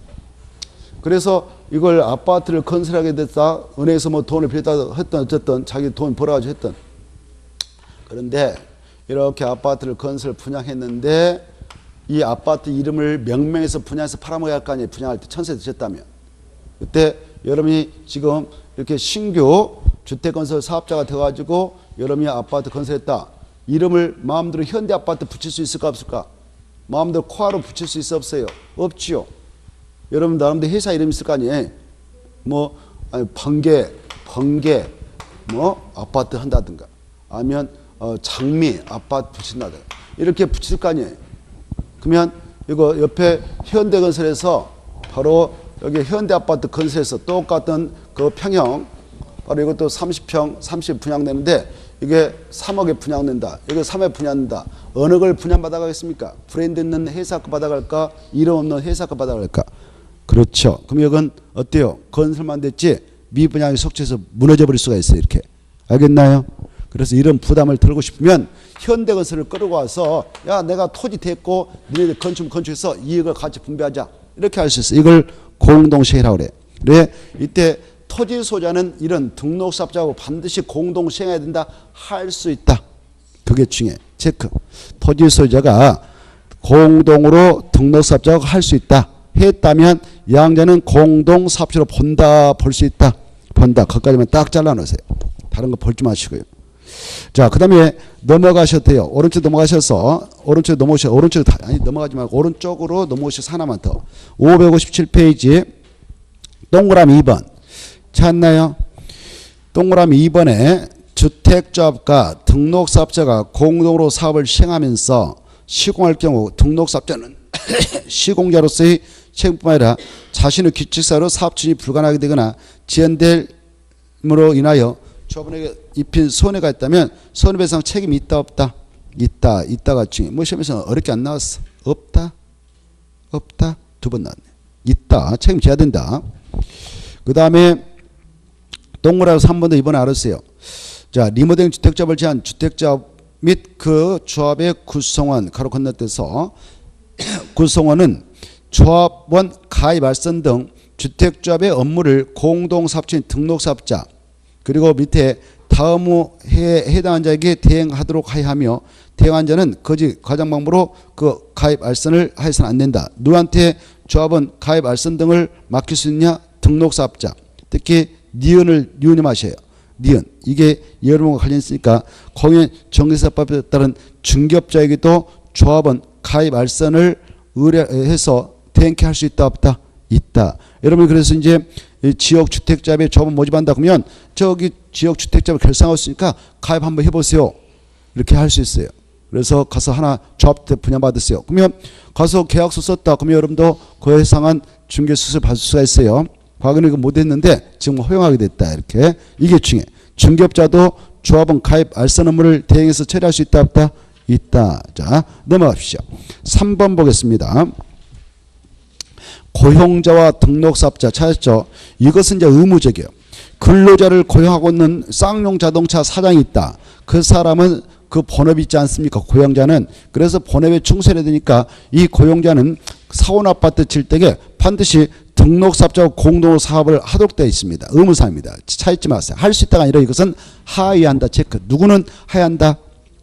그래서 이걸 아파트를 건설하게 됐다. 은행에서 뭐 돈을 빌렸다 했던 어쨌든 자기 돈 벌어가지고 했던. 그런데 이렇게 아파트를 건설 분양했는데 이 아파트 이름을 명명해서 분양해서 팔아먹어야 할 거 아니에요. 분양할 때 1000세 드셨다면. 그때 여러분이 지금 이렇게 신규 주택건설 사업자가 돼가지고 여러분이 아파트 건설했다. 이름을 마음대로 현대아파트 붙일 수 있을까 없을까? 마음대로 코아로 붙일 수 있어 없어요? 없지요. 여러분 나름대로 회사 이름 있을 거 아니에요? 뭐 아니, 번개 뭐 아파트 한다든가 아니면 장미 아파트 붙인다든가 이렇게 붙일 거 아니에요? 그러면 이거 옆에 현대건설에서 바로 여기 현대아파트 건설에서 똑같은 그 평형 바로 이것도 30평 30 분양되는데 이게 3억에 분양된다. 이거 3억에 분양된다. 어느 걸 분양받아가겠습니까? 브랜드 있는 회사 거 받아갈까? 이름 없는 회사 거 받아갈까? 그렇죠. 그럼 이건 어때요? 건설만 됐지 미분양이 속죄해서 무너져 버릴 수가 있어요. 이렇게. 알겠나요? 그래서 이런 부담을 덜고 싶으면 현대건설을 끌고 와서 야 내가 토지 됐고 너희들 건축해서 이익을 같이 분배하자. 이렇게 할 수 있어요. 이걸 공동시행이라고 그래. 그래 이때 토지 소유자는 이런 등록사업자하고 반드시 공동 시행해야 된다. 할 수 있다. 그게 중요해. 체크. 토지 소유자가 공동으로 등록사업자하고 할 수 있다. 했다면 양자는 공동사업자로 본다. 볼 수 있다. 본다. 거기까지만 딱 잘라놓으세요. 다른 거 볼지 마시고요. 자, 그 다음에 넘어가셔도 돼요. 오른쪽 넘어가셔서 오른쪽 넘어오셔. 오른쪽 아니 넘어가지 말고 오른쪽으로 넘어오셔서 하나만 더. 557페이지 동그라미 2번. 찾나요? 동그라미 2번에 주택조합과 등록사업자가 공동으로 사업을 시행하면서 시공할 경우 등록사업자는 시공자로서의 책임뿐만 아니라 자신의 규칙사로 사업 추진이 불가능하게 되거나 지연됨으로 인하여 조합원에게 입힌 손해가 있다면 손해배상 책임이 있다 없다? 있다. 있다가 중에 뭐 시험에서 어렵게 안 나왔어. 없다. 없다. 두 번 나왔네. 있다. 책임져야 된다. 그 다음에 동그라미 3번도 이번에 알았어요. 자, 리모델링 주택조합을 제한 주택조합 및 그 조합의 구성원 가로 건너뛰어서 구성원은 조합원 가입 알선 등 주택조합의 업무를 공동사업자인 등록사업자 그리고 밑에 다음에 해당한 자에게 대행하도록 하여하며 대행한 자는 거지 과장방법으로 그 가입 알선을 하여서는 안 된다. 누구한테 조합원 가입 알선 등을 맡길 수 있느냐? 등록사업자. 특히 니은이 마셔요. 니은. 이게 여러분과 관련 있으니까 공연 정기사법에 따른 중개업자에게도 조합원 가입 알선을 의뢰해서 대행케 할 수 있다 없다? 있다. 여러분 그래서 이제 지역주택자의 조합원 모집한다 그러면 저기 지역주택자를 결성하고 있으니까 가입 한번 해보세요. 이렇게 할 수 있어요. 그래서 가서 하나 조합 분양받으세요. 그러면 가서 계약서 썼다. 그러면 여러분도 그에 해당한 중개수수를 받을 수가 있어요. 과거에는 이거 못했는데 지금 허용하게 됐다. 이렇게. 이게 중요해. 중개업자도 조합원 가입 알선 업무를 대행해서 처리할 수 있다 없다? 있다. 자, 넘어갑시다. 3번 보겠습니다. 고용자와 등록사업자 찾았죠? 이것은 이제 의무적이에요. 근로자를 고용하고 있는 쌍용 자동차 사장이 있다. 그 사람은 그 본업이 있지 않습니까? 고용자는. 그래서 본업에 충실해야 되니까 이 고용자는 사원 아파트 칠 때에 반드시 등록사업자와 공동으로 사업을 하도록 되어 있습니다. 의무사항입니다. 차있지 마세요. 할 수 있다가 아니라 이것은 하여야 한다. 체크. 누구는 해야 한다?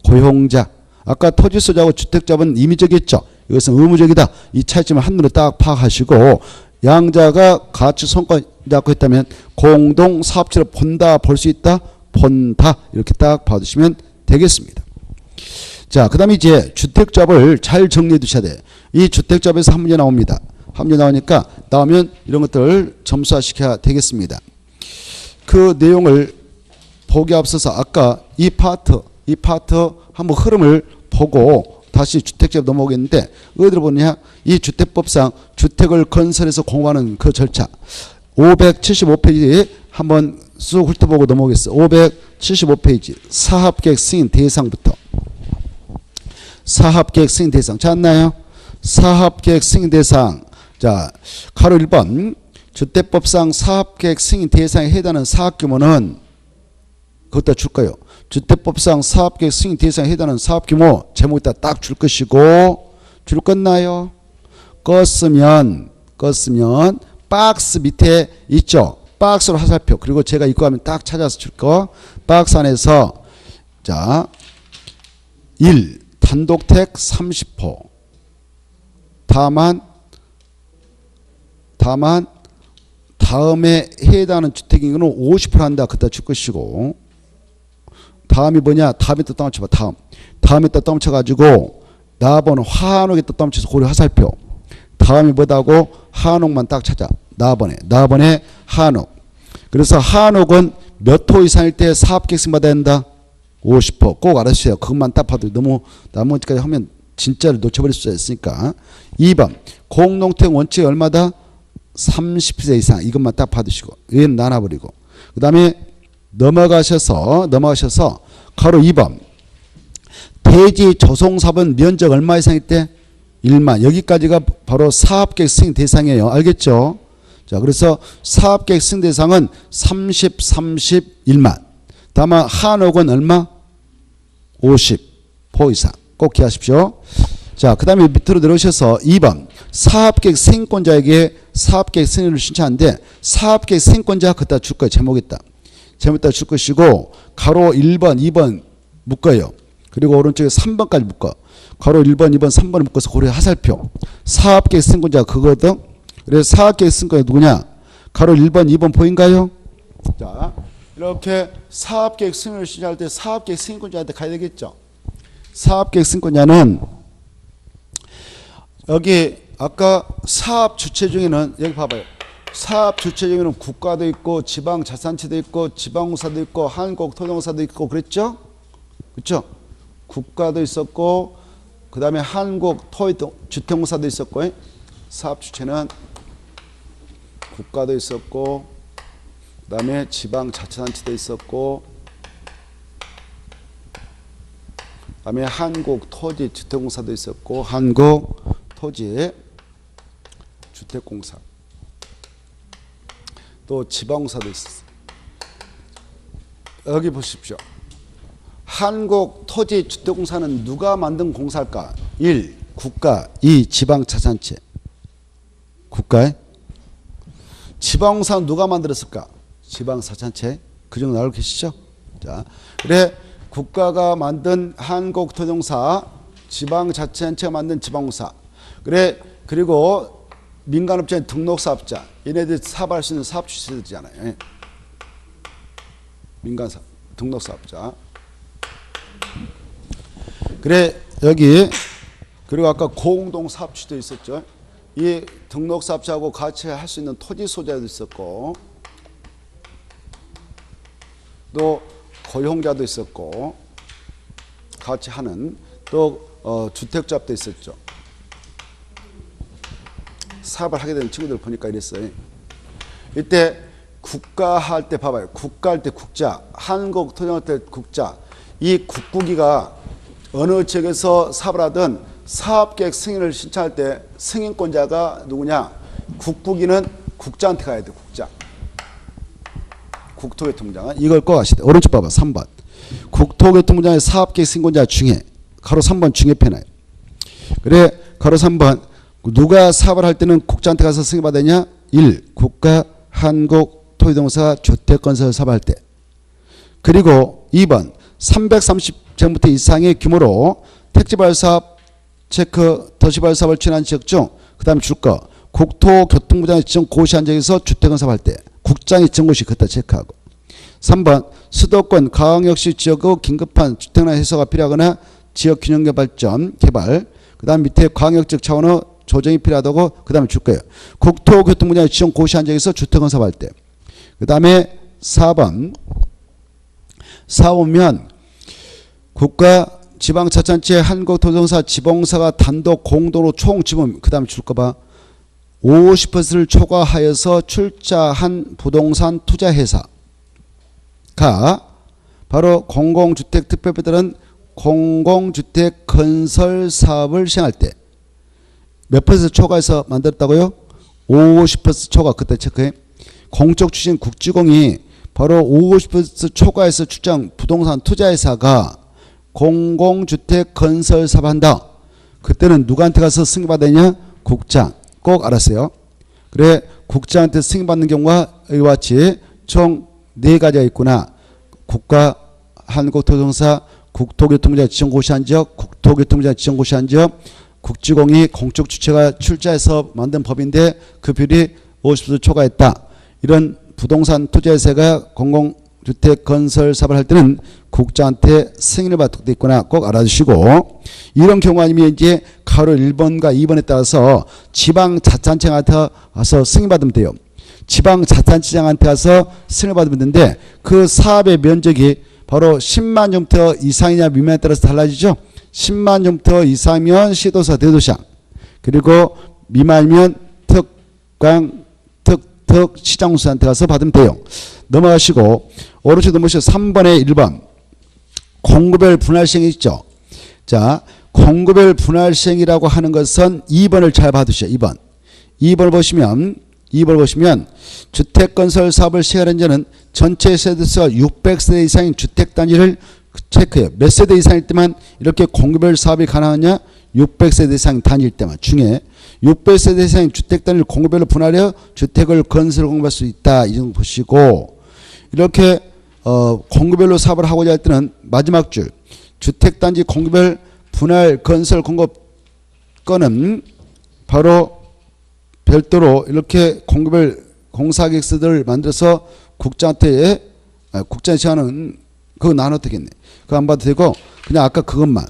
고용자. 아까 토지소유자하고 주택자는 임의적이었죠. 이것은 의무적이다. 이 차이점을 한눈에 딱 파악하시고 양자가 같이 손가락 잡고 있다면 공동사업체를 본다. 볼 수 있다. 본다. 이렇게 딱 봐두시면 되겠습니다. 자, 그 다음에 이제 주택조합을 잘 정리해 두셔야 돼. 이 주택조합에서 한 문제 나옵니다. 한 문제 나오니까 나오면 이런 것들을 점수화시켜야 되겠습니다. 그 내용을 보기 앞서서 아까 이 파트 한번 흐름을 보고 다시 주택조합 넘어오겠는데 어디로 보느냐? 이 주택법상 주택을 건설해서 공부하는 그 절차 575페이지 한번 쑥 훑어보고 넘어오겠어. 575페이지 사업계획 승인 대상부터. 사업계획 승인 대상 찾았나요? 사업계획 승인 대상. 자, 가로 1번 주택법상 사업계획 승인 대상에 해당하는 사업규모는 그것도 줄 거예요. 주택법상 사업계획 승인 대상에 해당하는 사업규모 제목에다 딱 줄 것이고 줄 건나요? 껐으면 박스 밑에 있죠. 박스로 화살표. 그리고 제가 이거 하면 딱 찾아서 줄 거. 박스 안에서 자 1. 단독택 30호. 다만 다음에 해당하는 주택인구는 50% 한다. 그따 줄 것이고 다음이 뭐냐? 다음에 또 떠맞춰봐. 다음에 또 떠맞춰가지고 나번호 하한옥에 또 떠맞춰서 고려 화살표. 다음이 뭐다고? 하한옥만 딱 찾아. 나번에 하한옥. 그래서 하한옥은 몇 호 이상일 때 사업계획승인 받아야 된다? 50호. 꼭 알아주세요. 그것만 딱 봐도 너무 나머지까지 하면 진짜를 놓쳐버릴 수 있으니까. 2번 공동택 원칙이 얼마다? 30세 이상. 이것만 딱 받으시고 얘는 나눠버리고 그 다음에 넘어가셔서 가로 2번 대지 조성사업은 면적 얼마 이상일 때? 1만. 여기까지가 바로 사업계획 승인 대상이에요. 알겠죠? 자, 그래서 사업계획 승인 대상은 1만. 다만 한옥은 얼마? 50호 이상. 꼭 기하십시오. 자, 그 다음에 밑으로 내려오셔서 2번 사업계획 승인권자에게 사업계획 승인을 신청하는데 사업계획 승인권자 그따 줄 거예요. 제목에다 줄 것이고 가로 1번 2번 묶어요. 그리고 오른쪽에 3번까지 묶어. 가로 1번 2번 3번을 묶어서 고려 화살표. 사업계획 승인권자가 그거거든. 그래서 사업계획 승인권자 누구냐? 가로 1번 2번 보인가요? 자, 이렇게 사업계획 승인을 신청할 때 사업계획 승인권자한테 가야 되겠죠. 사업계획 승인권자는 여기 아까 사업 주체 중에는 여기 봐봐요. 사업 주체 중에는 국가도 있고 지방자치단체도 있고 지방공사도 있고 한국토종공사도 있고 그랬죠? 그렇죠? 국가도 있었고 그 다음에 한국주택공사도 있었고 사업 주체는 국가도 있었고 그 다음에 지방자치단체도 있었고 그다음에 한국토지주택공사도 있었고 한국토지주택공사 또 지방공사도 있었어요. 여기 보십시오. 한국토지주택공사는 누가 만든 공사일까? 1. 국가 2. 지방자치단체. 국가에 지방공사는 누가 만들었을까? 지방자치단체. 그 정도 알고 계시죠? 자, 그래 국가가 만든 한국토지공사, 지방자치단체가 만든 지방공사. 그래 그리고 민간업체는 등록사업자. 얘네들 사업할 수 있는 사업 주체들이잖아요. 민간사업, 등록사업자. 그래 여기 그리고 아까 공동사업주도 있었죠. 이 등록사업자하고 같이 할 수 있는 토지 소재도 있었고 또 고용자도 있었고 같이 하는 또 주택조합도 있었죠. 사업을 하게 되는 친구들 보니까 이랬어요. 이때 국가 할 때 봐봐요. 국가 할 때 국자, 한국토지할 때 국자. 이 국국이가 어느 지역에서 사업을 하든 사업계획 승인을 신청할 때 승인권자가 누구냐? 국국이는 국자한테 가야 돼. 국자. 국토교통부장. 이걸 꼭 아시다. 오른쪽 봐봐. 3번. 국토교통부장의 사업계획 승인권자 중에 가로 3번 중에 편해요. 그래 가로 3번 누가 사업을 할 때는 국자한테 가서 승인받았냐? 1. 국가 한국토지동사 주택건설 사업할 때. 그리고 2번 330제곱미터 이상의 규모로 택지발사업 체크 도시발사업을 진행한 지역 중 그 다음에 줄 거 국토교통부장이 지정 고시한 지역에서 주택건설할 때 국장이 지정 고시 그때 체크하고 3번 수도권 광역시 지역의 긴급한 주택난 해소가 필요하거나 지역균형 발전 개발 그 다음 밑에 광역적 차원의 조정이 필요하다고 그 다음에 줄 거예요. 국토교통부장이 지정 고시한 지역에서 주택건설할 때 그 다음에 4번 4보면 국가 지방자치단체 한국토지공사 지방공사가 단독 공동으로 총 지분 그 다음에 줄 거 봐 50%를 초과하여서 출자한 부동산 투자회사가 바로 공공주택 특별배들은 공공주택 건설 사업을 시행할 때 몇 퍼센트 초과해서 만들었다고요? 50% 초과. 그때 체크해. 공적 추진 국지공이 바로 50% 초과해서 출자한 부동산 투자회사가 공공주택 건설 사업을 한다. 그때는 누구한테 가서 승인받았냐? 국장. 꼭 알았어요. 그래 국장한테 승인받는 경우가 이와 같이 총 4가지가 있구나. 국가 한국토지공사 국토교통부장 지정고시한 지역 국토교통부장 지정고시한 지역 국지공이 공적 주체가 출자해서 만든 법인데 그 비율이 50% 초과했다. 이런 부동산 투자회사가 공공주택 건설 사업을 할 때는 국장한테 승인을 받게 돼 있구나. 꼭 알아주시고 이런 경우 아니면 이제 가로 1번과 2번에 따라서 지방자치단체한테 가서 승인받으면 돼요. 지방자치단체장한테 가서 승인을 받으면 되는데 그 사업의 면적이 바로 10만 제곱미터 이상이냐 미만에 따라서 달라지죠. 10만 제곱미터 이상이면 시도사 대도시장 그리고 미만이면 특광 특특 시장공사한테 가서 받으면 돼요. 넘어가시고 오른쪽 넘어가시고 3번에 1번 공구별 분할시행이 있죠. 자 공구별 분할시행이라고 하는 것은 2번을 잘 봐두시죠. 2번을 보시면 주택건설 사업을 시행하는 자는 전체 세대수가 600세대 이상인 주택단지를 체크해요. 몇 세대 이상일 때만 이렇게 공구별 사업이 가능하냐? 600세대 이상 단위일 때만 중에 600세대 이상인 주택단지를 공구별로 분할하여 주택을 건설 공부할 수 있다. 이 정도 보시고 이렇게 공구별로 사업을 하고자 할 때는 마지막 줄 주택단지 공구별 분할 건설 공급 건은 바로 별도로 이렇게 공구별 공사계획서들을 만들어서 국장한테 국장이 시하는 그거 나눠 되겠네. 그거 안 봐도 되고 그냥 아까 그것만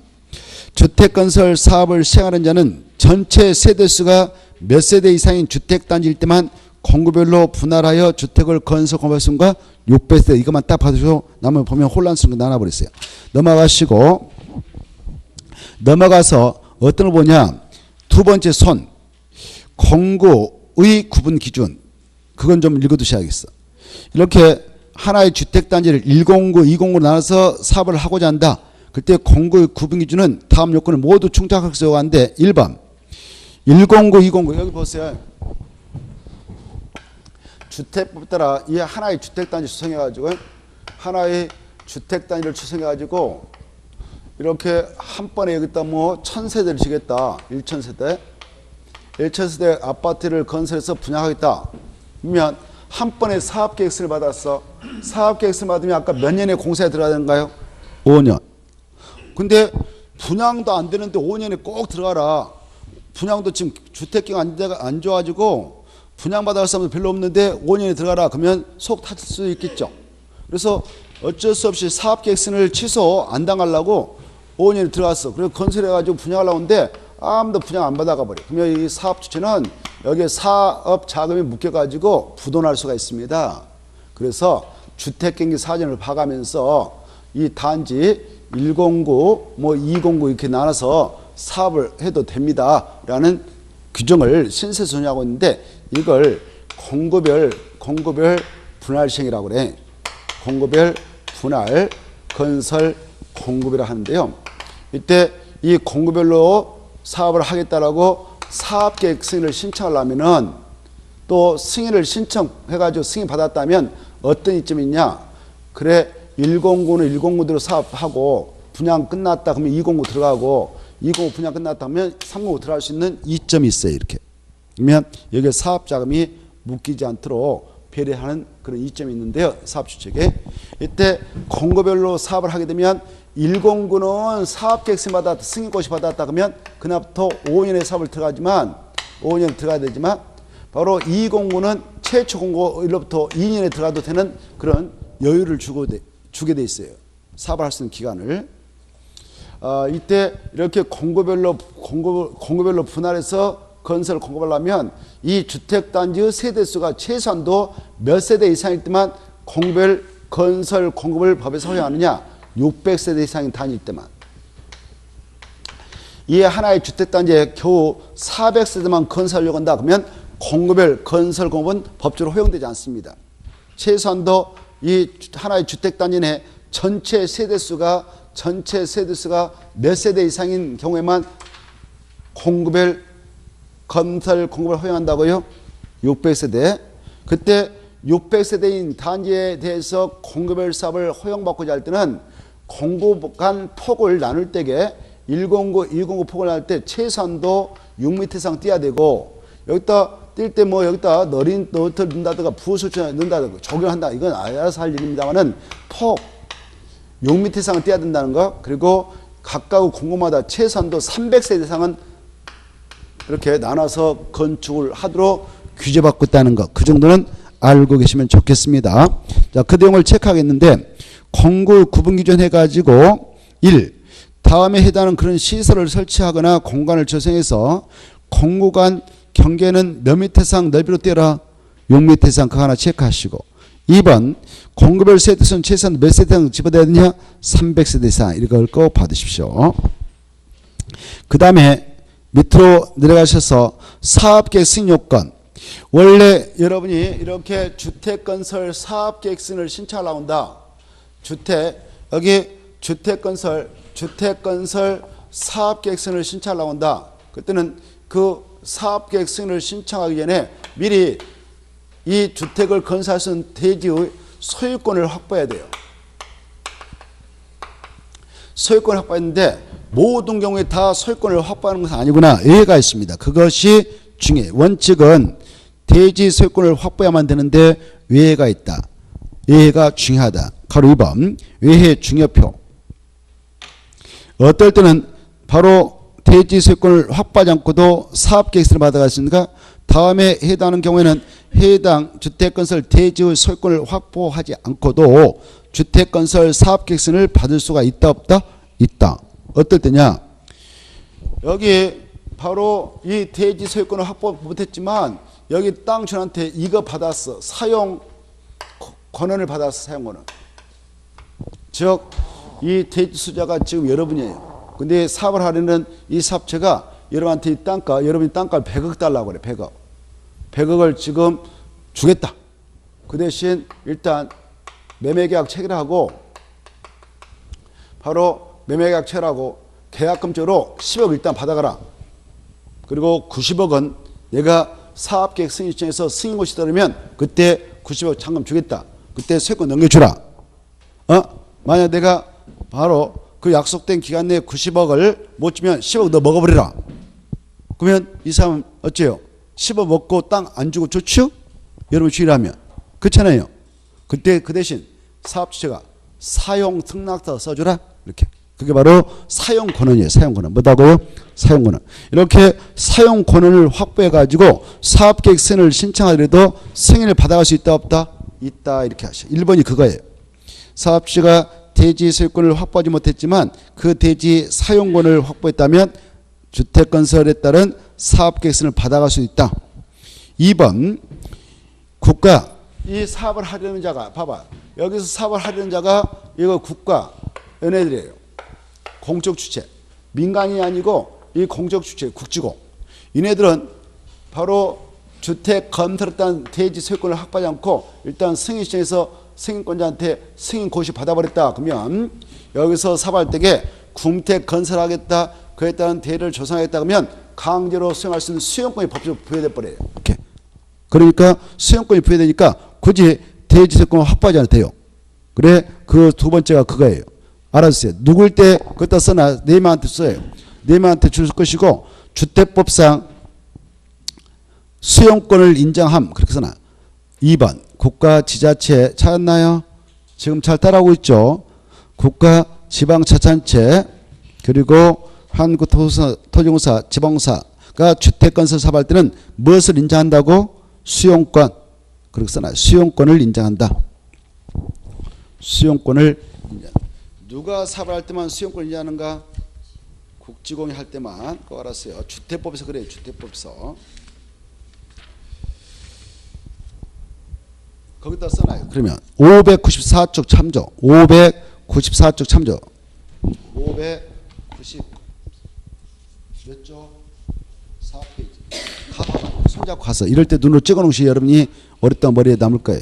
주택건설 사업을 시행하는 자는 전체 세대수가 몇 세대 이상인 주택단지일 때만 공구별로 분할하여 주택을 건설 공부할 수 있는가 600세대 이것만 딱 봐주시고 나머지 보면 혼란스러운 거 나눠버렸어요. 넘어가서 어떤 걸 보냐. 두 번째 손 공구의 구분 기준 그건 좀 읽어두셔야겠어. 이렇게 하나의 주택단지를 1공구 2공구로 나눠서 사업을 하고자 한다. 그때 공고 구분기준은 다음 요건을 모두 충족할 수 요구하는데 1번 109, 209 여기 보세요. 주택법 따라 이 하나의 주택단지 추정해가지고 하나의 주택단지를 추정해가지고 이렇게 한 번에 여기다 뭐 1000세대를 지겠다. 1000세대. 1000세대 아파트를 건설해서 분양하겠다. 그러면 한 번에 사업계획서를 받았어. 사업계획서를 받으면 아까 몇 년에 공사에 들어가야 되는가요? 5년. 근데 분양도 안 되는데 5년에 꼭 들어가라. 분양도 지금 주택기가 안 좋아가지고 분양받아갈 사람도 별로 없는데 5년에 들어가라. 그러면 속 타칠 수 있겠죠. 그래서 어쩔 수 없이 사업계획서를 취소 안 당하려고 5년에 들어갔어. 그리고 건설해가지고 분양하려고 하는데 아무도 분양 안 받아가 버려. 그러면 이 사업 주체는 여기에 사업 자금이 묶여가지고 부도날 수가 있습니다. 그래서 주택경기 사전을 봐가면서 이 단지 109, 뭐 209 이렇게 나눠서 사업을 해도 됩니다. 라는 규정을 신세소녀하고 있는데 이걸 공고별 분할시행이라고 그래. 공고별 분할 건설 공고별을 하는데요. 이때 이 공고별로 사업을 하겠다라고 사업계획 승인을 신청하려면은 또 승인을 신청해가지고 승인 받았다면 어떤 이점이 있냐? 그래 109는 109대로 사업하고 분양 끝났다 그러면 209 들어가고 209 분양 끝났다면 309 들어갈 수 있는 이점이 있어요. 이렇게. 그러면 여기에 사업자금이 묶이지 않도록 배려하는 그런 이점이 있는데요. 사업주택에. 이때 공고별로 사업을 하게 되면 109는 사업계획서 받았다, 승인고시 받았다 그러면 그날부터 5년의 사업을 들어가지만 5년 들어가야 되지만 바로 209는 최초 공고일로부터 2년에 들어가도 되는 그런 여유를 주게 돼 있어요. 사업을 할 수 있는 기간을. 이때 이렇게 공고별로 분할해서 건설을 공고하려면 이 주택단지의 세대수가 최소한도 몇 세대 이상일 때만 공별 건설 공급을 법에서 허용하느냐? 600세대 이상인 단위일 때만. 이 하나의 주택단지에 겨우 400세대만 건설하려고 한다 그러면 공급별 건설 공급은 법적으로 허용되지 않습니다. 최소한도 이 하나의 주택단지 내 전체 세대수가 몇 세대 이상인 경우에만 공급별 건설 공급을 허용한다고요? 600세대. 그때 600세대인 단지에 대해서 공급별 사업을 허용받고자 할 때는 공급 간 폭을 나눌 때에 109, 209 폭을 나눌 때 최소한도 6m 이상 띄어야 되고 여기다 뛸 때 뭐 여기다 너트를 넣는다든가 부설치를 넣는다든가 적용한다. 이건 알아서 할 일입니다만은 폭 6m 이상은 띄어야 된다는 거. 그리고 각각 공고마다 최소한도 300세대 이상은 이렇게 나눠서 건축을 하도록 규제받고 있다는 것. 그 정도는 알고 계시면 좋겠습니다. 자, 그 내용을 체크하겠는데 공고 구분 기준 해가지고 1. 다음에 해당하는 그런 시설을 설치하거나 공간을 조성해서 공고간 경계는 몇 미터 이상 넓이로 떼라. 6m 이상 그거 하나 체크하시고 2번 공고별 세대수는 최소한 몇 세대 이상 집어넣어야 되냐? 300세대 이상 이걸 꼭 받으십시오. 그 다음에 밑으로 내려가셔서 사업계획 승인 요건. 원래 여러분이 이렇게 주택건설 사업계획 승인을 신청하려고 한다. 여기 주택건설 사업계획 승인을 신청하려고 한다. 그때는 그 사업계획 승인을 신청하기 전에 미리 이 주택을 건설할 수 있는 대지의 소유권을 확보해야 돼요. 소유권을 확보했는데 모든 경우에 다 소유권을 확보하는 것은 아니구나. 예외가 있습니다. 그것이 중요해요. 원칙은 대지 소유권을 확보해야만 되는데 예외가 있다. 예외가 중요하다. 바로 2번 예외 중요표. 어떨 때는 바로 대지 소유권을 확보하지 않고도 사업계획서를 받아갈 수 있는가? 다음에 해당하는 경우에는 해당 주택건설 대지의 소유권을 확보하지 않고도 주택건설 사업계획서를 받을 수가 있다 없다? 있다. 어떨 때냐? 여기 바로 이 대지 소유권을 확보 못했지만 여기 땅 주인한테 이거 받았어. 사용 권한을 받았어. 사용 권한. 즉 이 대지 수자가 지금 여러분이에요. 근데 사업을 하려는 이 사업체가 여러분한테 이 땅가, 여러분이 땅가 100억 달라고 그래. 100억. 100억을 지금 주겠다. 그 대신 일단 매매계약 체결하고 바로 매매계약 체결하고 계약금적으로 10억 일단 받아가라. 그리고 90억은 내가 사업계획 승인 시청에서 승인고시 따르면 그때 90억 잔금 주겠다. 그때 세권 넘겨주라. 만약 내가 바로 그 약속된 기간 내에 90억을 못 주면 10억 너 먹어버리라. 그러면 이 사람은 어째요? 10억 먹고 땅 안 주고 좋죠? 여러분 주의하면. 그렇잖아요. 그때 그 대신 사업주체가 사용 특락서 써주라. 이렇게. 그게 바로 사용권원이에요. 사용권원. 뭐다고요? 사용권원. 이렇게 사용권원을 확보해가지고 사업계획 승인을 신청하더라도 승인을 받아갈 수 있다 없다? 있다. 이렇게 하셔. 1번이 그거예요. 사업주체가 대지 소유권을 확보하지 못했지만 그 대지 사용권을 확보했다면 주택건설에 따른 사업계획 승인을 받아갈 수 있다. 2번 국가 이 사업을 하려는 자가 봐봐. 여기서 사업을 하려는 자가 이거 국가 얘네들이에요. 공적 주체. 민간이 아니고 이 공적 주체 국지고. 얘네들은 바로 주택 건설에 따른 대지 소유권을 확보하지 않고 일단 승인 시청에서 승인권자한테 승인 고시 받아버렸다. 그러면 여기서 사업할 때에 궁택 건설하겠다. 그에 따른 대를 조성하겠다. 그러면 강제로 수용할 수 있는 수용권이 법적으로 부여돼 버려요. 이렇게. 그러니까 수용권이 부여되니까 굳이 대지 소유권을 확보하지 않아도 돼요. 그래 그 두 번째가 그거예요. 알아주세요. 누굴 때 그것다 써놔. 네 명한테 써요. 네 명한테 줄 것이고 주택법상 수용권을 인정함. 그렇게 써놔. 2번 국가 지자체 찾았나요? 지금 잘 따라오고 있죠. 국가 지방자치단체 그리고 한국토지공사 지방사가 주택건설 사업할 때는 무엇을 인정한다고? 수용권. 그렇게 써놔요. 수용권을 인정한다. 수용권을 인정. 누가 사업할 때만 수용권을 인정하는가? 국지공이 할 때만. 그거 알았어요. 주택법에서 그래요. 주택법에서. 거기다 써놔요. 그러면 594쪽 참조. 594쪽 참조. 590 몇 조? 4페이지. 가봐. 손잡고 가서. 이럴 때 눈으로 찍어놓은 시 여러분이 어렸던 머리에 남을 거예요.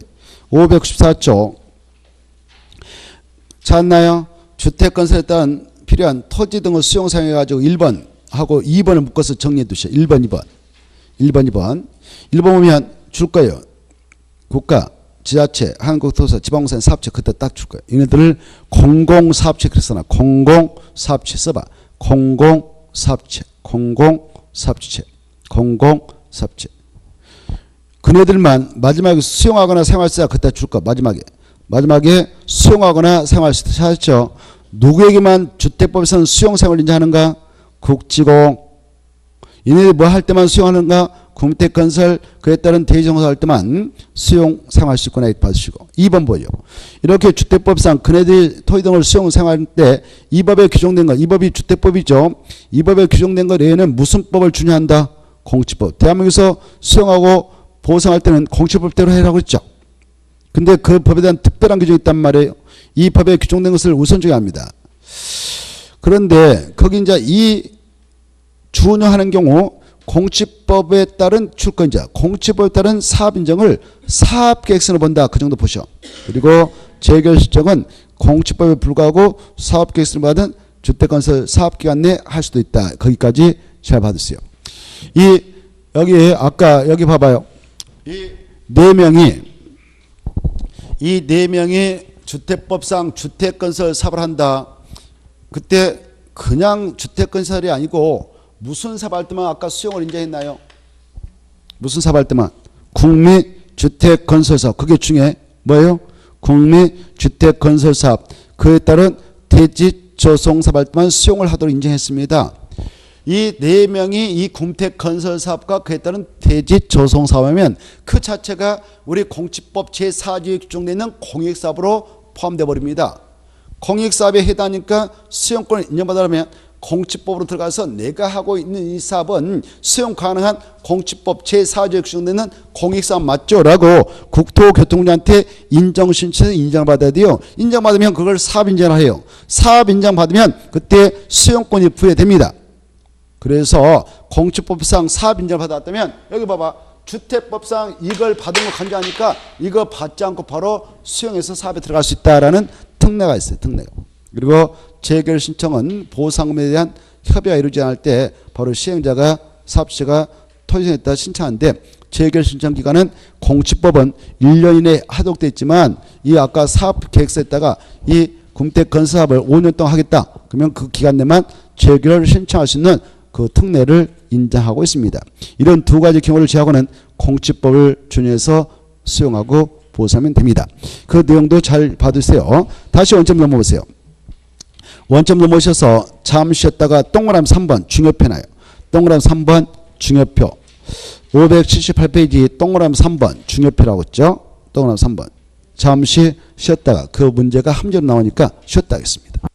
594쪽. 찾았나요? 주택건설에 따른 필요한 토지 등을 수용 사용해가지고 1번 하고 2번을 묶어서 정리해 두셔. 1번, 2번. 1번, 2번. 1번 보면 줄 거예요. 국가, 지자체, 한국토지공사, 지방공사 사업체 그때 딱 줄 거예요. 얘네들을 공공사업체 그래서 나 공공사업체 써봐. 공공사업체, 공공사업체, 공공사업체. 그네들만 마지막에 수용하거나 사용할 수 있다 그때 줄 거. 마지막에 수용하거나 사용할 수 있다 찾았죠. 누구에게만 주택법에서는 수용 사용을 인정하는가? 국지공. 얘네들 뭐 할 때만 수용하는가? 궁택건설 그에 따른 대지정사 할 때만 수용 사용할 수 있구나 봐주시고. 2번 보죠. 이렇게 주택법상 그네들 토지 등을 수용 사용할 때 이 법에 규정된 것, 이 법이 주택법이죠. 이 법에 규정된 것 외에는 무슨 법을 준용한다? 공치법. 대한민국에서 수용하고 보상할 때는 공치법대로 해라고 했죠. 근데 그 법에 대한 특별한 규정이 있단 말이에요. 이 법에 규정된 것을 우선적으로 합니다. 그런데 거기 이제 이 준용하는 경우 공치법에 따른 출권자, 공치법에 따른 사업인정을 사업계획서로 본다. 그 정도 보셔. 그리고 재결실정은 공치법에 불구하고 사업계획서를 받은 주택건설 사업기간 내에 할 수도 있다. 거기까지 잘 받으세요. 여기 아까 여기 봐봐요. 이 네 명이 주택법상 주택건설 사업을 한다. 그때 그냥 주택건설이 아니고 무슨 사업할 때만 아까 수용을 인정했나요? 무슨 사업할 때만? 국민주택건설사업. 그게 중에 뭐예요? 국민주택건설사업. 그에 따른 대지조성사업할 때만 수용을 하도록 인정했습니다. 이 네 명이 이 궁택건설사업과 그에 따른 대지조성사업이면 그 자체가 우리 공치법 제4조에 규정되어 있는 공익사업으로 포함되어 버립니다. 공익사업에 해당하니까 수용권을 인정받으려면 공치법으로 들어가서 내가 하고 있는 이 사업은 수용 가능한 공치법 제4조에 규정되는 공익사업 맞죠? 라고 국토교통부한테 인정신청해서 인정을 받아야 돼요. 인정받으면 그걸 사업인정을 해요. 사업인정받으면 그때 수용권이 부여됩니다. 그래서 공치법상 사업인정을 받았다면 여기 봐봐. 주택법상 이걸 받은 거 간주하니까 이거 받지 않고 바로 수용해서 사업에 들어갈 수 있다라는 특례가 있어요. 특례가. 그리고 재결 신청은 보상금에 대한 협의가 이루어지지 않을 때 바로 시행자가 사업자가 토지선에다 신청하는데 재결 신청 기간은 공시법은 1년 이내에 하도록 되어 있지만 이 아까 사업 계획서에다가 이 공택 건사업을 5년 동안 하겠다. 그러면 그 기간 내만 재결을 신청할 수 있는 그 특례를 인정하고 있습니다. 이런 두 가지 경우를 제하고는 공시법을 준용해서 수용하고 보수하면 됩니다. 그 내용도 잘 봐두세요. 다시 원점 넘어보세요. 원점 넘어오셔서 잠시 쉬었다가 동그라미 3번 중요표 나요. 동그라미 3번 중요표. 578페이지 동그라미 3번 중요표라고 했죠. 동그라미 3번. 잠시 쉬었다가 그 문제가 함정으로 나오니까 쉬었다 하겠습니다.